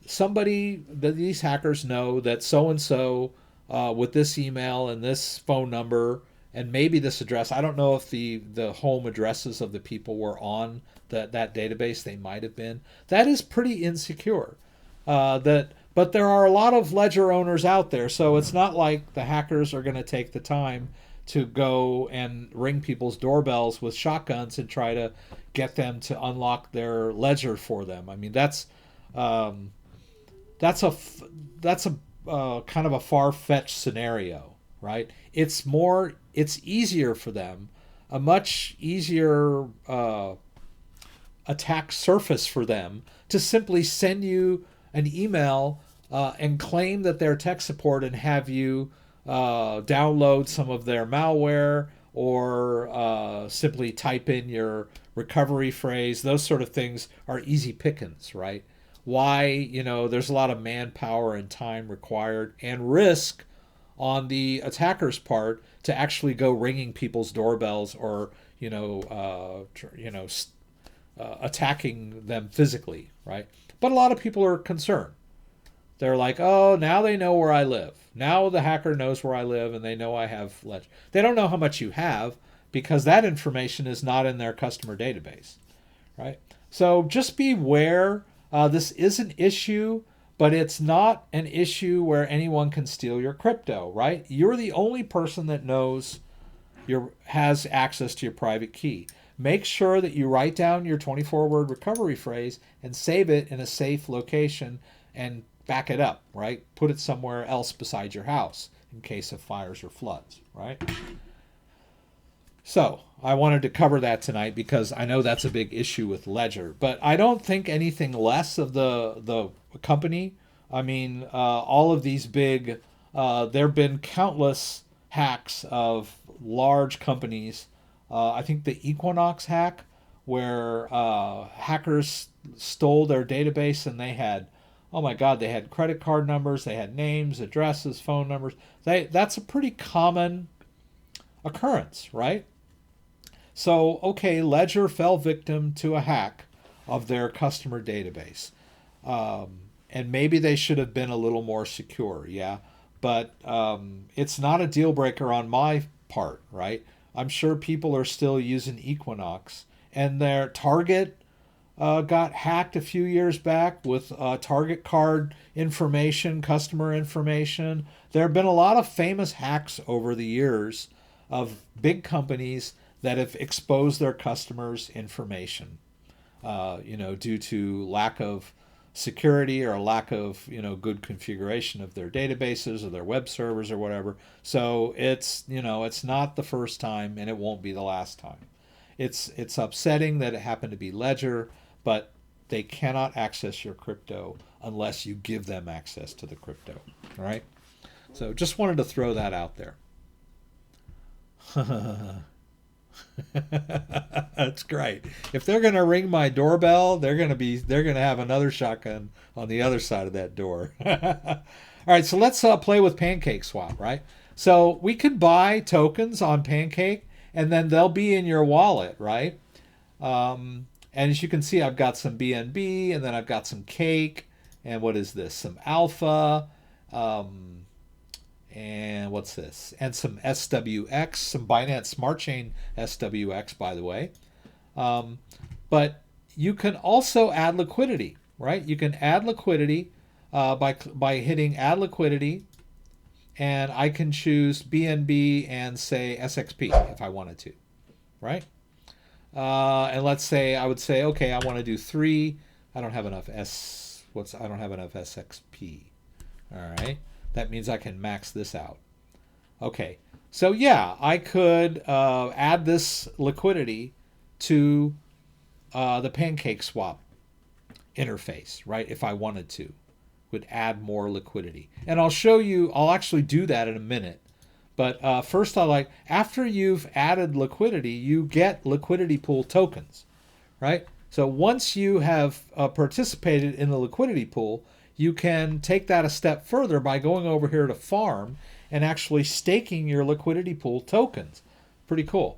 these hackers know that so-and-so with this email and this phone number and maybe this address. I don't know if the home addresses of the people were on that database. They might have been. That is pretty insecure. But there are a lot of Ledger owners out there, so it's not like the hackers are going to take the time to go and ring people's doorbells with shotguns and try to get them to unlock their Ledger for them. I mean, that's a kind of a far-fetched scenario, right? It's easier for them, a much easier attack surface for them to simply send you an email and claim that they're tech support and have you download some of their malware or simply type in your recovery phrase. Those sort of things are easy pickings, right? Why, there's a lot of manpower and time required and risk on the attacker's part to actually go ringing people's doorbells or attacking them physically, right? But a lot of people are concerned. They're like, oh, now they know where I live. Now the hacker knows where I live and they know I have ledger. They don't know how much you have because that information is not in their customer database, right? So just beware. This is an issue, but it's not an issue where anyone can steal your crypto, right? You're the only person that knows has access to your private key. Make sure that you write down your 24-word recovery phrase and save it in a safe location and back it up, right? Put it somewhere else besides your house in case of fires or floods, right? So I wanted to cover that tonight because I know that's a big issue with Ledger, but I don't think anything less of the company. I mean, all of these big, there have been countless hacks of large companies. I think the Equinox hack, where hackers stole their database and they had, oh my God, they had credit card numbers, they had names, addresses, phone numbers. That's a pretty common occurrence, right? So, okay, Ledger fell victim to a hack of their customer database. And maybe they should have been a little more secure, yeah? But it's not a deal breaker on my part, right? I'm sure people are still using Equinox. And their Target got hacked a few years back with Target card information, customer information. There have been a lot of famous hacks over the years of big companies that have exposed their customers' information, due to lack of security or lack of, good configuration of their databases or their web servers or whatever. So it's not the first time and it won't be the last time. It's upsetting that it happened to be Ledger, but they cannot access your crypto unless you give them access to the crypto. All right? So just wanted to throw that out there. That's great. If they're going to ring my doorbell, they're going to have another shotgun on the other side of that door. All right, so let's play with Pancake Swap, right? So we could buy tokens on Pancake, and then they'll be in your wallet, right? And as you can see, I've got some BNB, and then I've got some Cake, and what is this? Some Alpha, and what's this? And some SWX, some Binance Smart Chain SWX, by the way. But you can also add liquidity, right? You can add liquidity by hitting Add Liquidity, and I can choose BNB and say SXP if I wanted to, right? And let's say I would say, okay, I want to do 3. I don't have enough I don't have enough SXP. All right. That means I can max this out. Okay, so yeah, I could add this liquidity to the Pancake Swap interface, right? If I wanted to, would add more liquidity. And I'll show you, I'll actually do that in a minute. But first after you've added liquidity, you get liquidity pool tokens, right? So once you have participated in the liquidity pool, you can take that a step further by going over here to farm and actually staking your liquidity pool tokens. Pretty cool.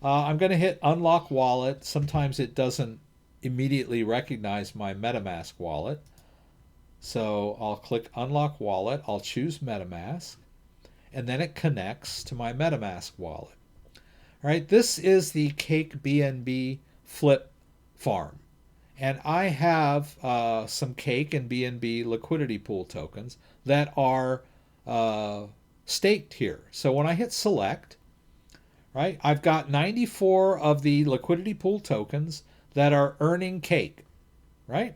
I'm going to hit unlock wallet. Sometimes it doesn't immediately recognize my MetaMask wallet. So I'll click unlock wallet. I'll choose MetaMask. And then it connects to my MetaMask wallet. All right, this is the Cake BNB flip farm. And I have some Cake and BNB liquidity pool tokens that are staked here. So when I hit select, right, I've got 94 of the liquidity pool tokens that are earning Cake, right?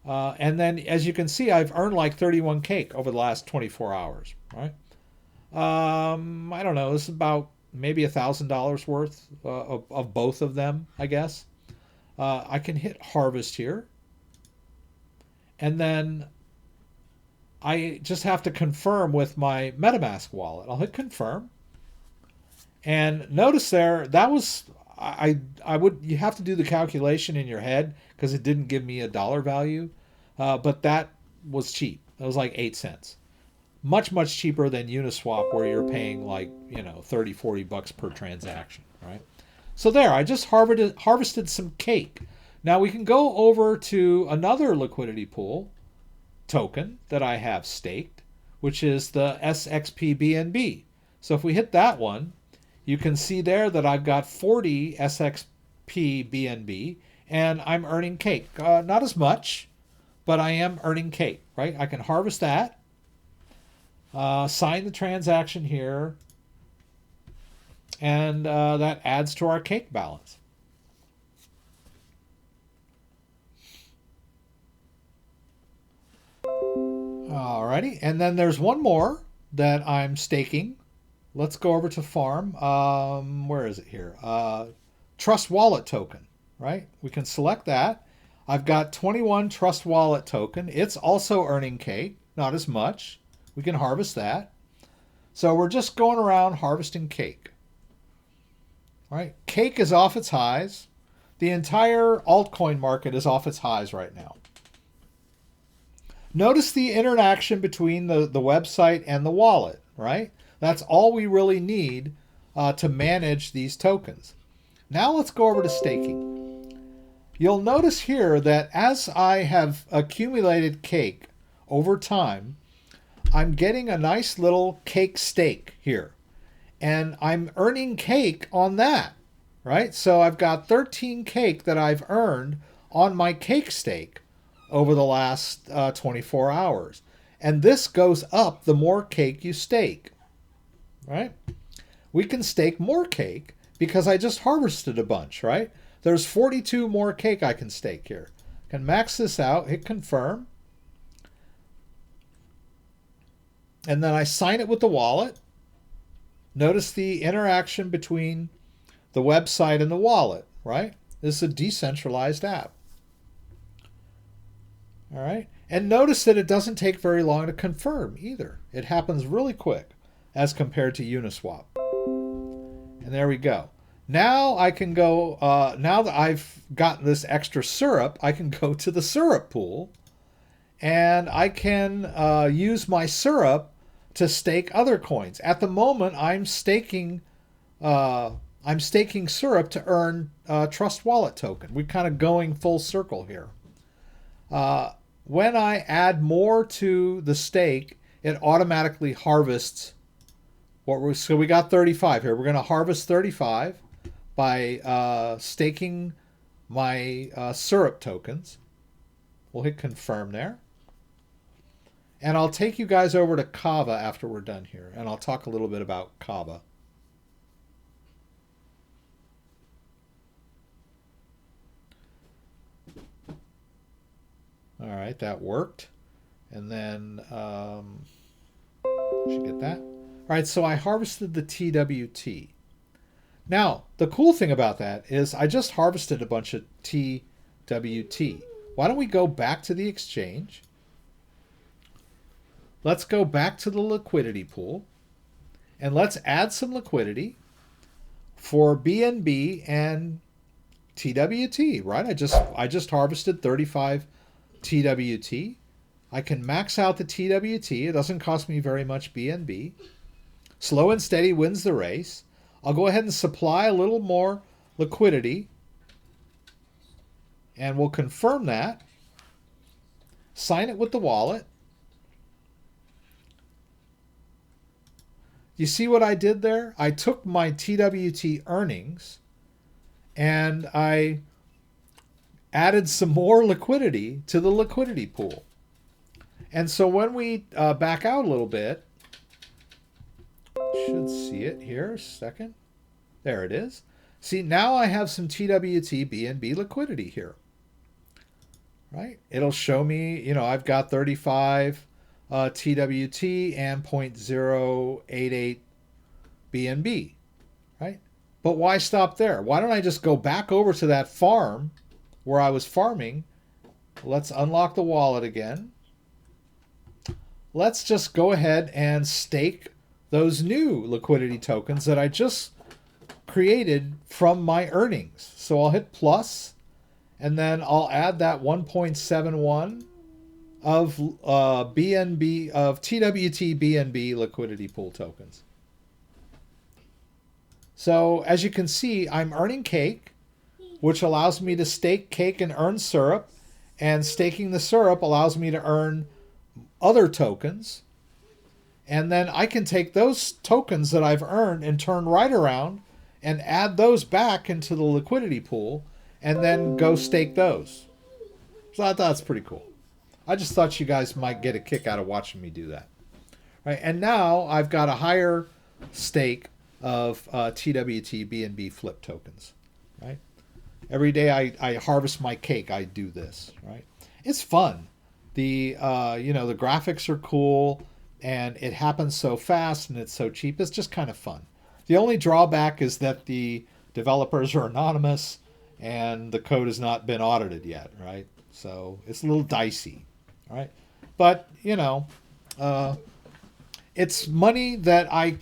And then as you can see, I've earned like 31 Cake over the last 24 hours, right? I don't know, this is about maybe $1,000 worth of both of them, I guess. I can hit harvest here, and then I just have to confirm with my MetaMask wallet. I'll hit confirm. And notice there, that was, I would, you have to do the calculation in your head because it didn't give me a dollar value. But that was cheap. It was like 8 cents. Much, much cheaper than Uniswap where you're paying like, 30, 40 bucks per transaction, right? So there, I just harvested some cake. Now we can go over to another liquidity pool token that I have staked, which is the SXPBNB. So if we hit that one, you can see there that I've got 40 SXPBNB and I'm earning cake. Not as much, but I am earning cake, right? I can harvest that, sign the transaction here, and that adds to our cake balance. Alrighty, and then there's one more that I'm staking. Let's go over to farm. Where is it here? Trust Wallet token, right? We can select that. I've got 21 Trust Wallet token. It's also earning cake, not as much. We can harvest that. So we're just going around harvesting cake. All right, cake is off its highs. The entire altcoin market is off its highs right now. Notice the interaction between the website and the wallet, right? That's all we really need to manage these tokens. Now let's go over to staking. You'll notice here that as I have accumulated cake over time, I'm getting a nice little cake stake here. And I'm earning cake on that, right? So I've got 13 cake that I've earned on my cake stake over the last 24 hours. And this goes up the more cake you stake, right? We can stake more cake because I just harvested a bunch, right? There's 42 more cake I can stake here. I can max this out, hit confirm. And then I sign it with the wallet. Notice the interaction between the website and the wallet, right? This is a decentralized app. All right. And notice that it doesn't take very long to confirm either. It happens really quick as compared to Uniswap. And there we go. Now I can go, now that I've gotten this extra syrup, I can go to the syrup pool and I can use my syrup to stake other coins. At the moment, I'm staking syrup to earn Trust Wallet token. We're kind of going full circle here. When I add more to the stake, it automatically harvests so we got 35 here. We're going to harvest 35 by staking my syrup tokens. We'll hit confirm there. And I'll take you guys over to Kava after we're done here, and I'll talk a little bit about Kava. All right, that worked. And then, should get that. All right, so I harvested the TWT. Now, the cool thing about that is I just harvested a bunch of TWT. Why don't we go back to the exchange? Let's go back to the liquidity pool, and let's add some liquidity for BNB and TWT, right? I just harvested 35 TWT. I can max out the TWT. It doesn't cost me very much BNB. Slow and steady wins the race. I'll go ahead and supply a little more liquidity, and we'll confirm that. Sign it with the wallet. You see what I did there? I took my TWT earnings and I added some more liquidity to the liquidity pool. And so when we back out a little bit, should see it here a second. There it is. See, now I have some TWT BNB liquidity here. Right? It'll show me, I've got 35 TWT and 0.088 BNB, right? But why stop there? Why don't I just go back over to that farm where I was farming? Let's unlock the wallet again. let's just go ahead and stake those new liquidity tokens that I just created from my earnings. So I'll hit plus, and then I'll add that 1.71 of BNB of TWT BNB liquidity pool tokens. So as you can see, I'm earning cake, which allows me to stake cake and earn syrup, and staking the syrup allows me to earn other tokens. And then I can take those tokens that I've earned and turn right around and add those back into the liquidity pool and then go stake those. So I thought that's pretty cool. I just thought you guys might get a kick out of watching me do that. Right, and now I've got a higher stake of TWT BNB flip tokens. Right, every day I harvest my cake, I do this. Right, it's fun. The the graphics are cool, and it happens so fast, and it's so cheap. It's just kind of fun. The only drawback is that the developers are anonymous, and the code has not been audited yet. Right, so it's a little dicey. Right, but it's money that I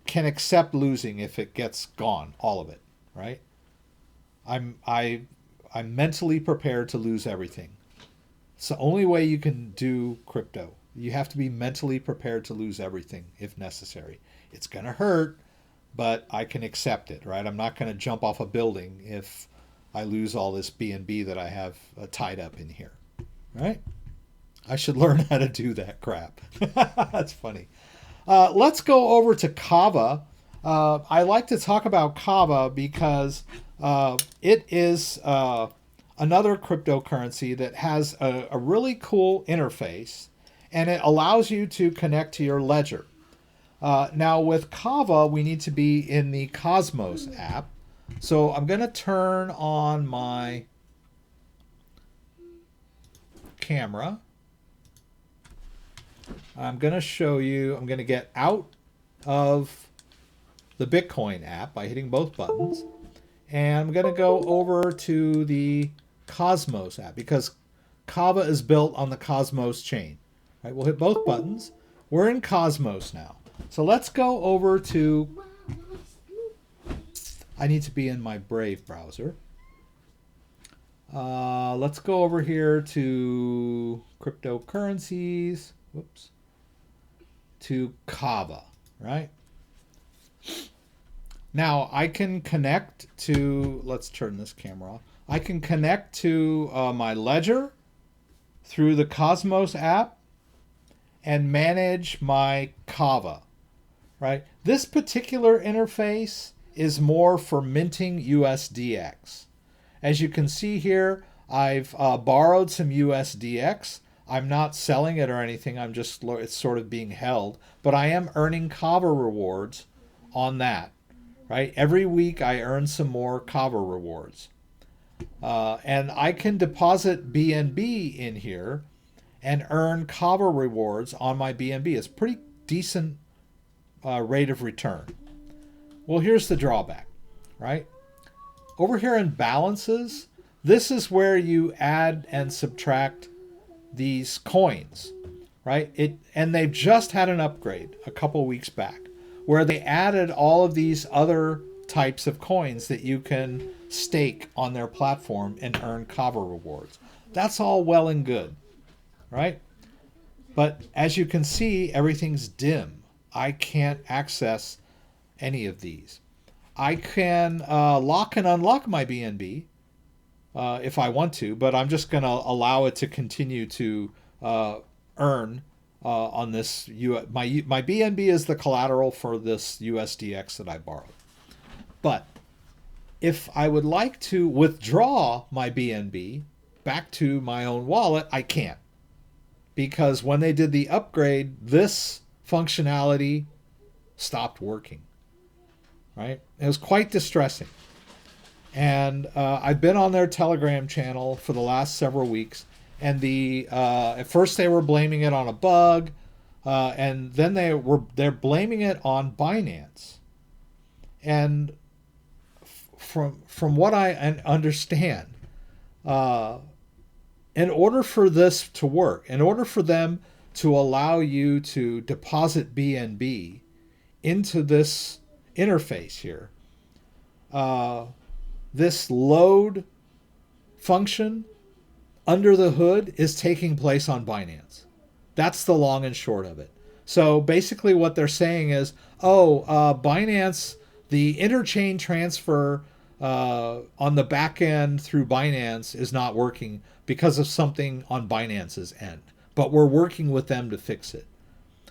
can accept losing if it gets gone, all of it. Right, I'm mentally prepared to lose everything. It's the only way you can do crypto. You have to be mentally prepared to lose everything if necessary. It's going to hurt, but I can accept it, right? I'm not going to jump off a building if I lose all this BNB that I have tied up in here, right? I should learn how to do that crap. That's funny. Let's go over to Kava. I like to talk about Kava because it is another cryptocurrency that has a really cool interface, and it allows you to connect to your ledger. Now with Kava, we need to be in the Cosmos app. So I'm going to turn on my camera. I'm going to show you, I'm going to get out of the Bitcoin app by hitting both buttons. And I'm going to go over to the Cosmos app because Kava is built on the Cosmos chain. Right, we'll hit both buttons. We're in Cosmos now. So let's go over to, I need to be in my Brave browser. Let's go over here to cryptocurrencies. Whoops. To Kava, right? Now I can connect to, let's turn this camera off. I can connect to my ledger through the Cosmos app and manage my Kava, right? This particular interface is more for minting USDX. As you can see here, I've borrowed some USDX. I'm not selling it or anything. It's sort of being held, but I am earning Kava rewards on that, right? Every week I earn some more Kava rewards. And I can deposit BNB in here and earn Kava rewards on my BNB. It's pretty decent rate of return. Well, here's the drawback, right? Over here in balances, this is where you add and subtract these coins, right? And they've just had an upgrade a couple weeks back where they added all of these other types of coins that you can stake on their platform and earn Kava rewards. That's all well and good, right? But as you can see, everything's dim. I can't access any of these. I can lock and unlock my BNB if I want to, but I'm just going to allow it to continue to earn on this. My BNB is the collateral for this USDX that I borrowed. But if I would like to withdraw my BNB back to my own wallet, I can't. Because when they did the upgrade, this functionality stopped working. Right? It was quite distressing. And I've been on their Telegram channel for the last several weeks. And at first they were blaming it on a bug. And then they're blaming it on Binance. And from what I understand, in order for this to work, in order for them to allow you to deposit BNB into this interface here. This load function under the hood is taking place on Binance. That's the long and short of it. So basically what they're saying is, Binance, the interchain transfer on the back end through Binance is not working because of something on Binance's end. But we're working with them to fix it.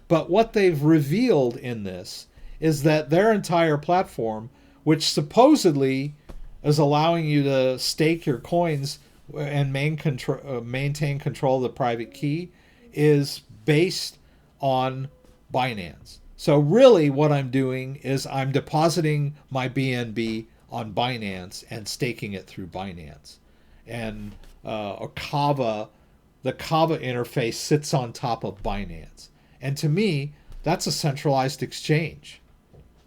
But what they've revealed in this is that their entire platform, which supposedly is allowing you to stake your coins and maintain control of the private key, is based on Binance. So really what I'm doing is I'm depositing my BNB on Binance and staking it through Binance. And the Kava interface sits on top of Binance. And to me, that's a centralized exchange,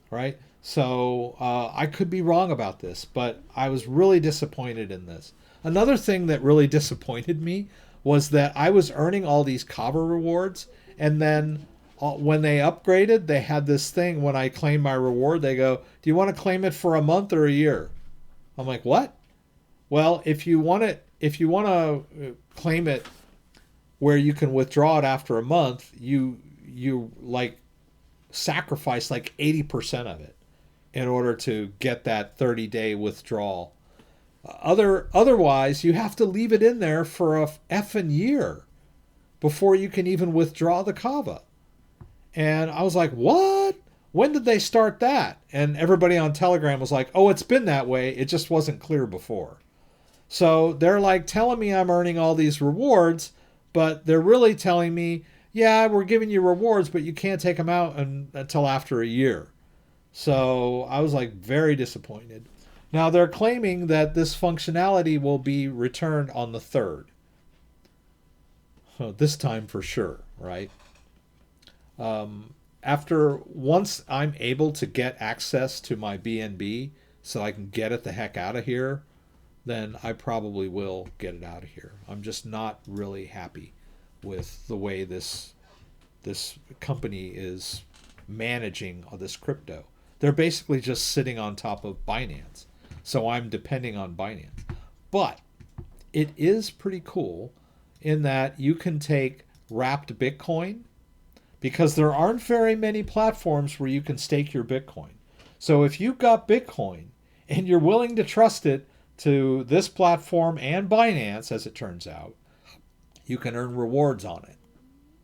right? So I could be wrong about this, but I was really disappointed in this. Another thing that really disappointed me was that I was earning all these Kava rewards, and then when they upgraded, they had this thing when I claimed my reward, they go, do you want to claim it for a month or a year? I'm like, what? Well, if you want to claim it where you can withdraw it after a month, you like sacrifice like 80% of it in order to get that 30-day withdrawal. Otherwise, you have to leave it in there for a effing year before you can even withdraw the Kava. And I was like, what? When did they start that? And everybody on Telegram was like, oh, it's been that way. It just wasn't clear before. So they're like telling me I'm earning all these rewards, but they're really telling me, yeah, we're giving you rewards, but you can't take them out until after a year. So I was like very disappointed. Now they're claiming that this functionality will be returned on the 3rd. This time for sure, right? Once I'm able to get access to my BNB so I can get it the heck out of here, then I probably will get it out of here. I'm just not really happy with the way this company is managing this crypto. They're basically just sitting on top of Binance. So I'm depending on Binance. But it is pretty cool in that you can take wrapped Bitcoin, because there aren't very many platforms where you can stake your Bitcoin. So if you've got Bitcoin and you're willing to trust it to this platform and Binance, as it turns out, you can earn rewards on it,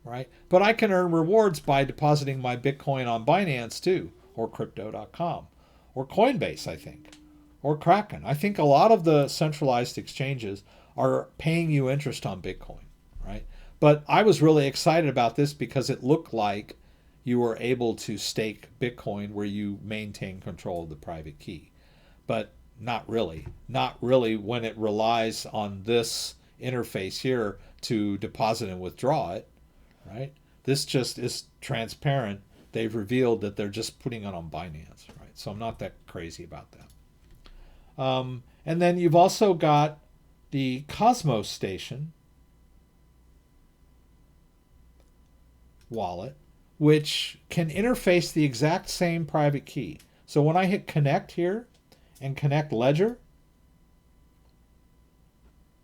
right? But I can earn rewards by depositing my Bitcoin on Binance too, or Crypto.com, or Coinbase, I think, or Kraken. I think a lot of the centralized exchanges are paying you interest on Bitcoin, right? But I was really excited about this because it looked like you were able to stake Bitcoin where you maintain control of the private key. But not really. Not really when it relies on this interface here to deposit and withdraw it, right? This just is transparent. They've revealed that they're just putting it on Binance, right? So I'm not that crazy about that. And then you've also got the Cosmos Station wallet, which can interface the exact same private key. So when I hit connect here and connect ledger,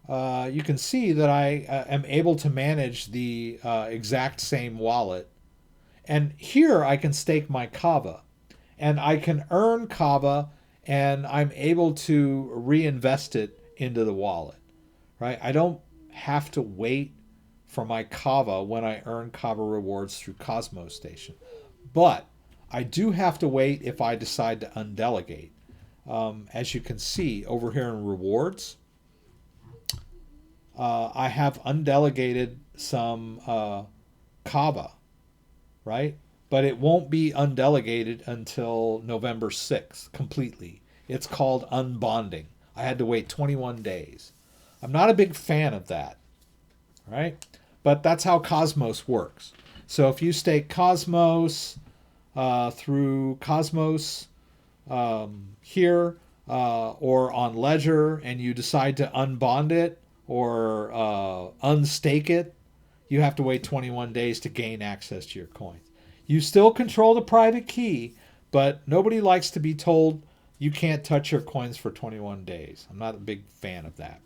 you can see that I am able to manage the exact same wallet. And here I can stake my Kava. And I can earn Kava, and I'm able to reinvest it into the wallet, right? I don't have to wait for my Kava when I earn Kava rewards through Cosmos Station. But I do have to wait if I decide to undelegate. As you can see over here in rewards, I have undelegated some Kava, right? But it won't be undelegated until November 6th completely. It's called unbonding. I had to wait 21 days. I'm not a big fan of that, right? But that's how Cosmos works. So if you stake Cosmos through Cosmos here or on Ledger, and you decide to unbond it or unstake it, you have to wait 21 days to gain access to your coins. You still control the private key, but nobody likes to be told you can't touch your coins for 21 days. I'm not a big fan of that.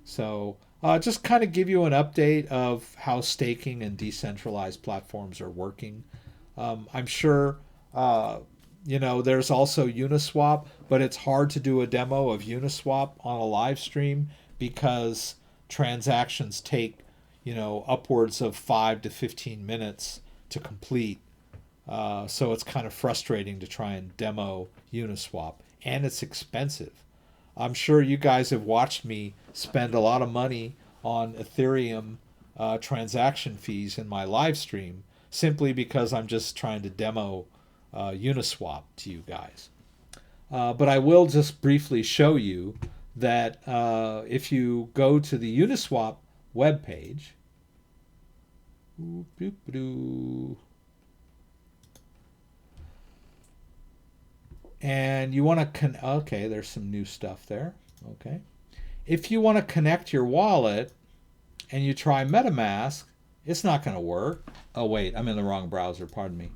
So just kind of give you an update of how staking and decentralized platforms are working. I'm sure, there's also Uniswap, but it's hard to do a demo of Uniswap on a live stream because transactions take, upwards of 5 to 15 minutes to complete. So it's kind of frustrating to try and demo Uniswap, and it's expensive. I'm sure you guys have watched me spend a lot of money on Ethereum transaction fees in my live stream simply because I'm just trying to demo Uniswap to you guys. But I will just briefly show you that if you go to the Uniswap webpage, and you want to okay, there's some new stuff there. Okay, if you want to connect your wallet and you try MetaMask, it's not going to work. Oh wait, I'm in the wrong browser, pardon me.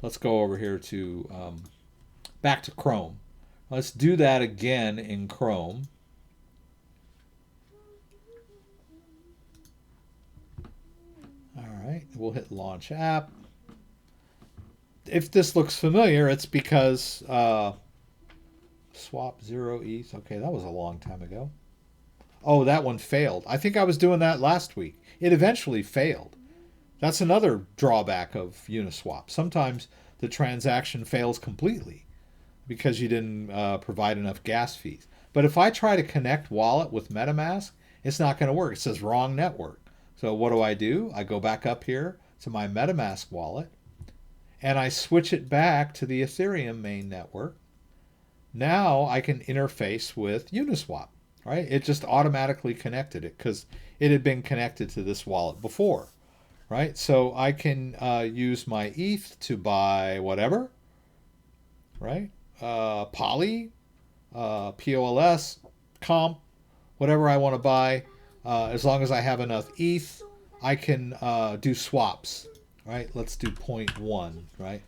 Let's go over here to back to Chrome. Let's do that again in Chrome. All right, we'll hit Launch App. If this looks familiar, it's because swap 0 ETH. Okay, that was a long time ago. Oh, that one failed. I think I was doing that last week. It eventually failed. That's another drawback of Uniswap. Sometimes the transaction fails completely because you didn't provide enough gas fees. But if I try to connect wallet with MetaMask, it's not going to work. It says wrong network. So what do? I go back up here to my MetaMask wallet, and I switch it back to the Ethereum main network. Now I can interface with Uniswap, right? It just automatically connected it because it had been connected to this wallet before, right? So I can use my ETH to buy whatever, right? Poly, POLS, Comp, whatever I want to buy. As long as I have enough ETH, I can do swaps. Right, let's do 0.1, right?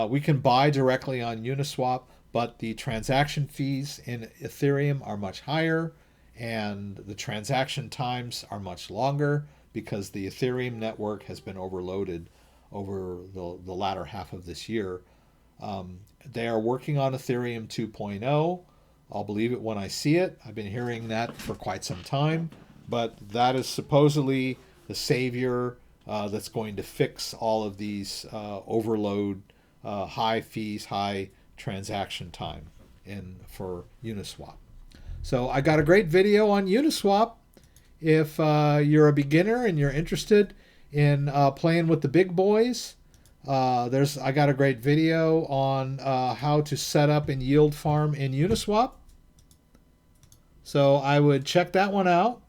We can buy directly on Uniswap, but the transaction fees in Ethereum are much higher, and the transaction times are much longer because the Ethereum network has been overloaded over the latter half of this year. They are working on Ethereum 2.0. I'll believe it when I see it. I've been hearing that for quite some time, but that is supposedly the savior that's going to fix all of these overload, high fees, high transaction time for Uniswap. So I got a great video on Uniswap. If you're a beginner and you're interested in playing with the big boys, I got a great video on how to set up and yield farm in Uniswap. So I would check that one out.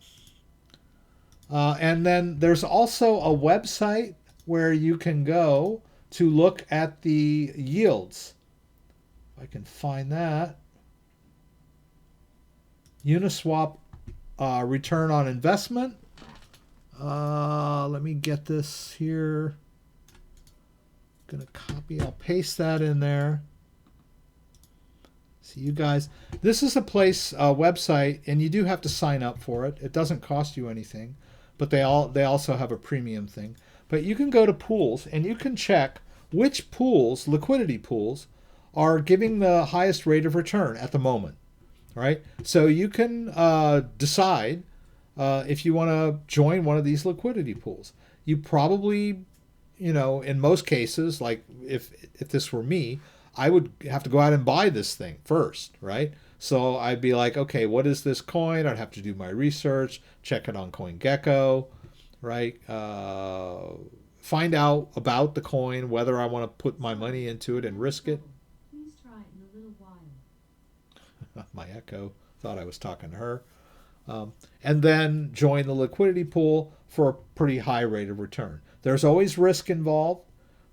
And then there's also a website where you can go to look at the yields. If I can find that. Uniswap return on investment. Let me get this here. Gonna copy, I'll paste that in there. See you guys. This is a website, and you do have to sign up for it. It doesn't cost you anything, but they also have a premium thing. But you can go to pools and you can check which pools, liquidity pools, are giving the highest rate of return at the moment. Right? So you can decide if you want to join one of these liquidity pools. You probably, in most cases, like if this were me, I would have to go out and buy this thing first, right? So I'd be like, okay, what is this coin? I'd have to do my research, check it on CoinGecko, right? Find out about the coin, whether I want to put my money into it and risk it. Please try it in a little while. My echo thought I was talking to her. And then join the liquidity pool for a pretty high rate of return. There's always risk involved.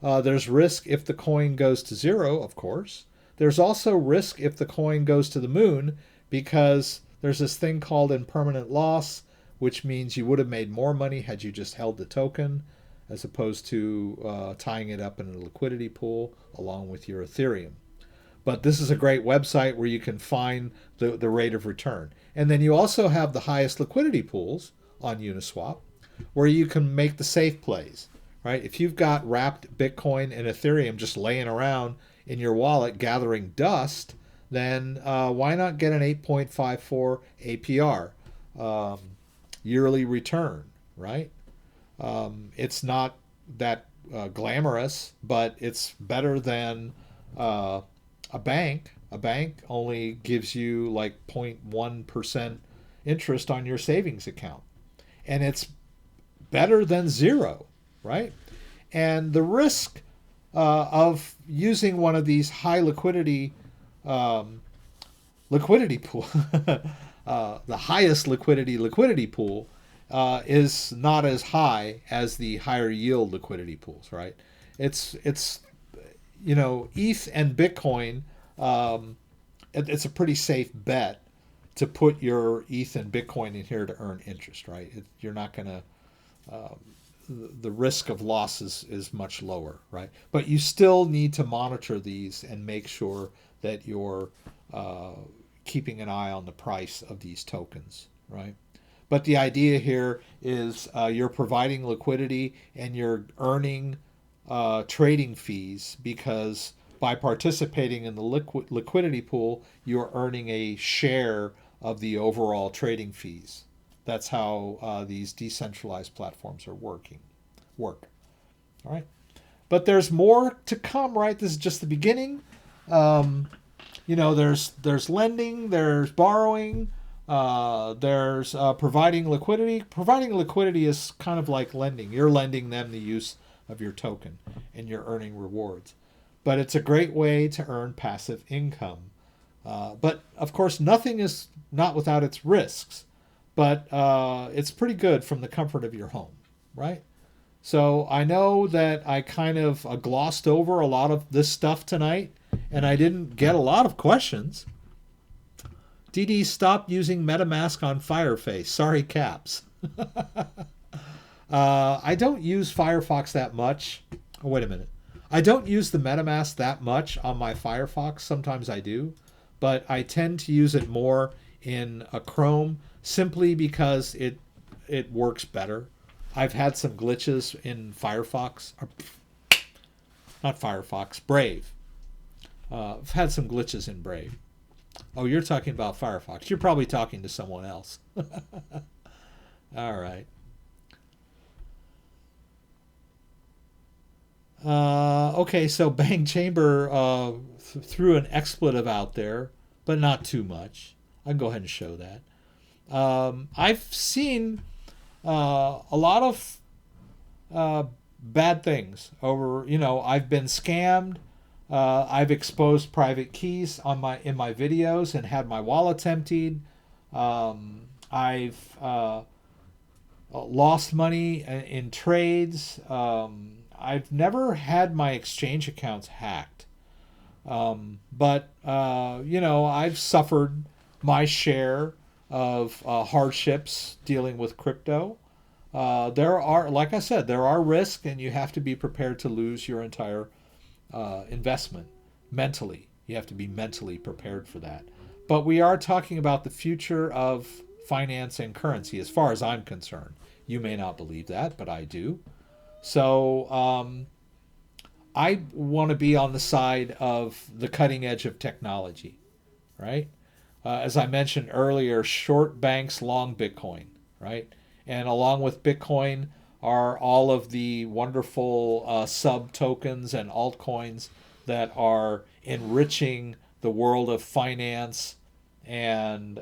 There's risk if the coin goes to zero, of course. There's also risk if the coin goes to the moon, because there's this thing called impermanent loss, which means you would have made more money had you just held the token as opposed to tying it up in a liquidity pool along with your Ethereum. But this is a great website where you can find the rate of return. And then you also have the highest liquidity pools on Uniswap where you can make the safe plays, right? If you've got wrapped Bitcoin and Ethereum just laying around in your wallet gathering dust, then why not get an 8.54 APR yearly return, right? It's not that glamorous, but it's better than a bank. A bank only gives you like 0.1% interest on your savings account. And it's better than zero, right? And the risk of using one of these high liquidity pool, the highest liquidity pool is not as high as the higher yield liquidity pools, right? It's ETH and Bitcoin. It's a pretty safe bet to put your ETH and Bitcoin in here to earn interest, right? You're not going to. The risk of loss is much lower, right? But you still need to monitor these and make sure that you're keeping an eye on the price of these tokens, right? But the idea here is you're providing liquidity and you're earning trading fees because by participating in the liquidity pool, you're earning a share of the overall trading fees. That's how these decentralized platforms are work. All right. But there's more to come, right? This is just the beginning. There's lending, there's borrowing, there's providing liquidity. Providing liquidity is kind of like lending. You're lending them the use of your token and you're earning rewards. But it's a great way to earn passive income. But of course, nothing is not without its risks. But it's pretty good from the comfort of your home, right? So I know that I kind of glossed over a lot of this stuff tonight, and I didn't get a lot of questions. DD, stop using MetaMask on Fireface. Sorry, caps. I don't use Firefox that much. Oh, wait a minute. I don't use the MetaMask that much on my Firefox. Sometimes I do, but I tend to use it more in a Chrome simply because it works better. I've had some glitches in Firefox, not Firefox, Brave. I've had some glitches in Brave. Oh, you're talking about Firefox. You're probably talking to someone else. All right. Okay, so Bang Chamber threw an expletive out there, but not too much. I can go ahead and show that. I've seen a lot of bad things over. I've been scammed. I've exposed private keys in my videos and had my wallets emptied. I've lost money in trades. I've never had my exchange accounts hacked. But I've suffered my share of hardships dealing with crypto. There are, like I said, there are risks, and you have to be prepared to lose your entire investment mentally. You have to be mentally prepared for that. But we are talking about the future of finance and currency as far as I'm concerned. You may not believe that, but I do. So I want to be on the side of the cutting edge of technology, right? As I mentioned earlier, short banks, long Bitcoin, right? And along with Bitcoin are all of the wonderful sub tokens and altcoins that are enriching the world of finance and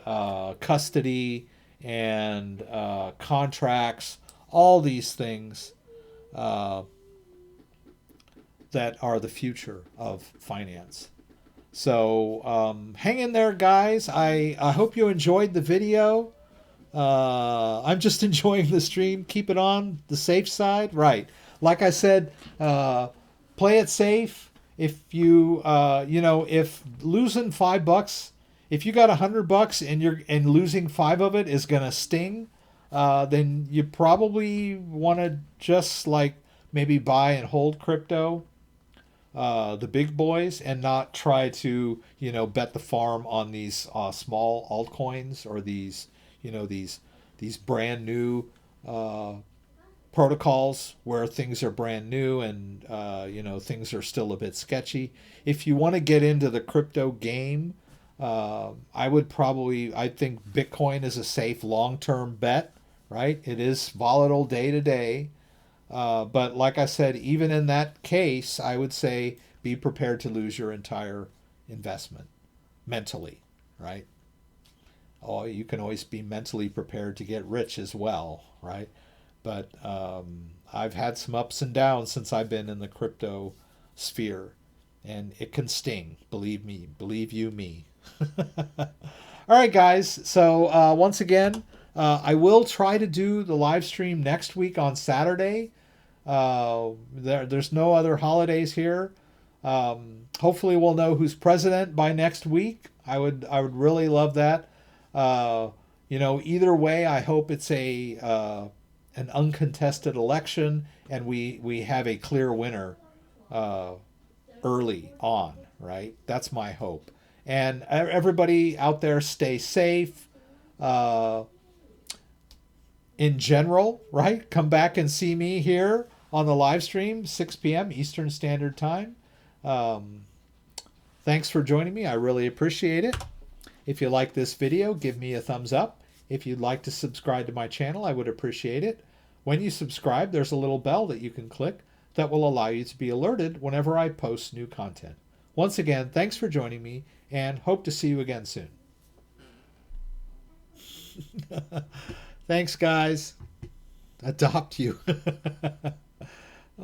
custody and contracts, all these things that are the future of finance. So hang in there, guys. I hope you enjoyed the video. I'm just enjoying the stream. Keep it on the safe side. Right. Like I said, play it safe. If you, if losing $5, if you got $100 and losing 5 of it is going to sting, then you probably want to just like maybe buy and hold crypto, the big boys, and not try to bet the farm on these small altcoins or these these brand new uh, protocols where things are brand new and things are still a bit sketchy. If you want to get into the crypto game, I think Bitcoin is a safe long-term bet, right? It is volatile day to day. But like I said, even in that case, I would say be prepared to lose your entire investment mentally, right? Oh, you can always be mentally prepared to get rich as well, right? But I've had some ups and downs since I've been in the crypto sphere, and it can sting. Believe me, believe you me. All right, guys. So once again, I will try to do the live stream next week on Saturday. There's no other holidays here. Hopefully, we'll know who's president by next week. I would really love that. Either way, I hope it's an uncontested election and we have a clear winner early on. Right? That's my hope. And everybody out there, stay safe. In general, right? Come back and see me here on the live stream, 6 p.m. Eastern Standard Time. Thanks for joining me. I really appreciate it. If you like this video, give me a thumbs up. If you'd like to subscribe to my channel, I would appreciate it. When you subscribe, there's a little bell that you can click that will allow you to be alerted whenever I post new content. Once again, thanks for joining me and hope to see you again soon. Thanks, guys. Adopt you.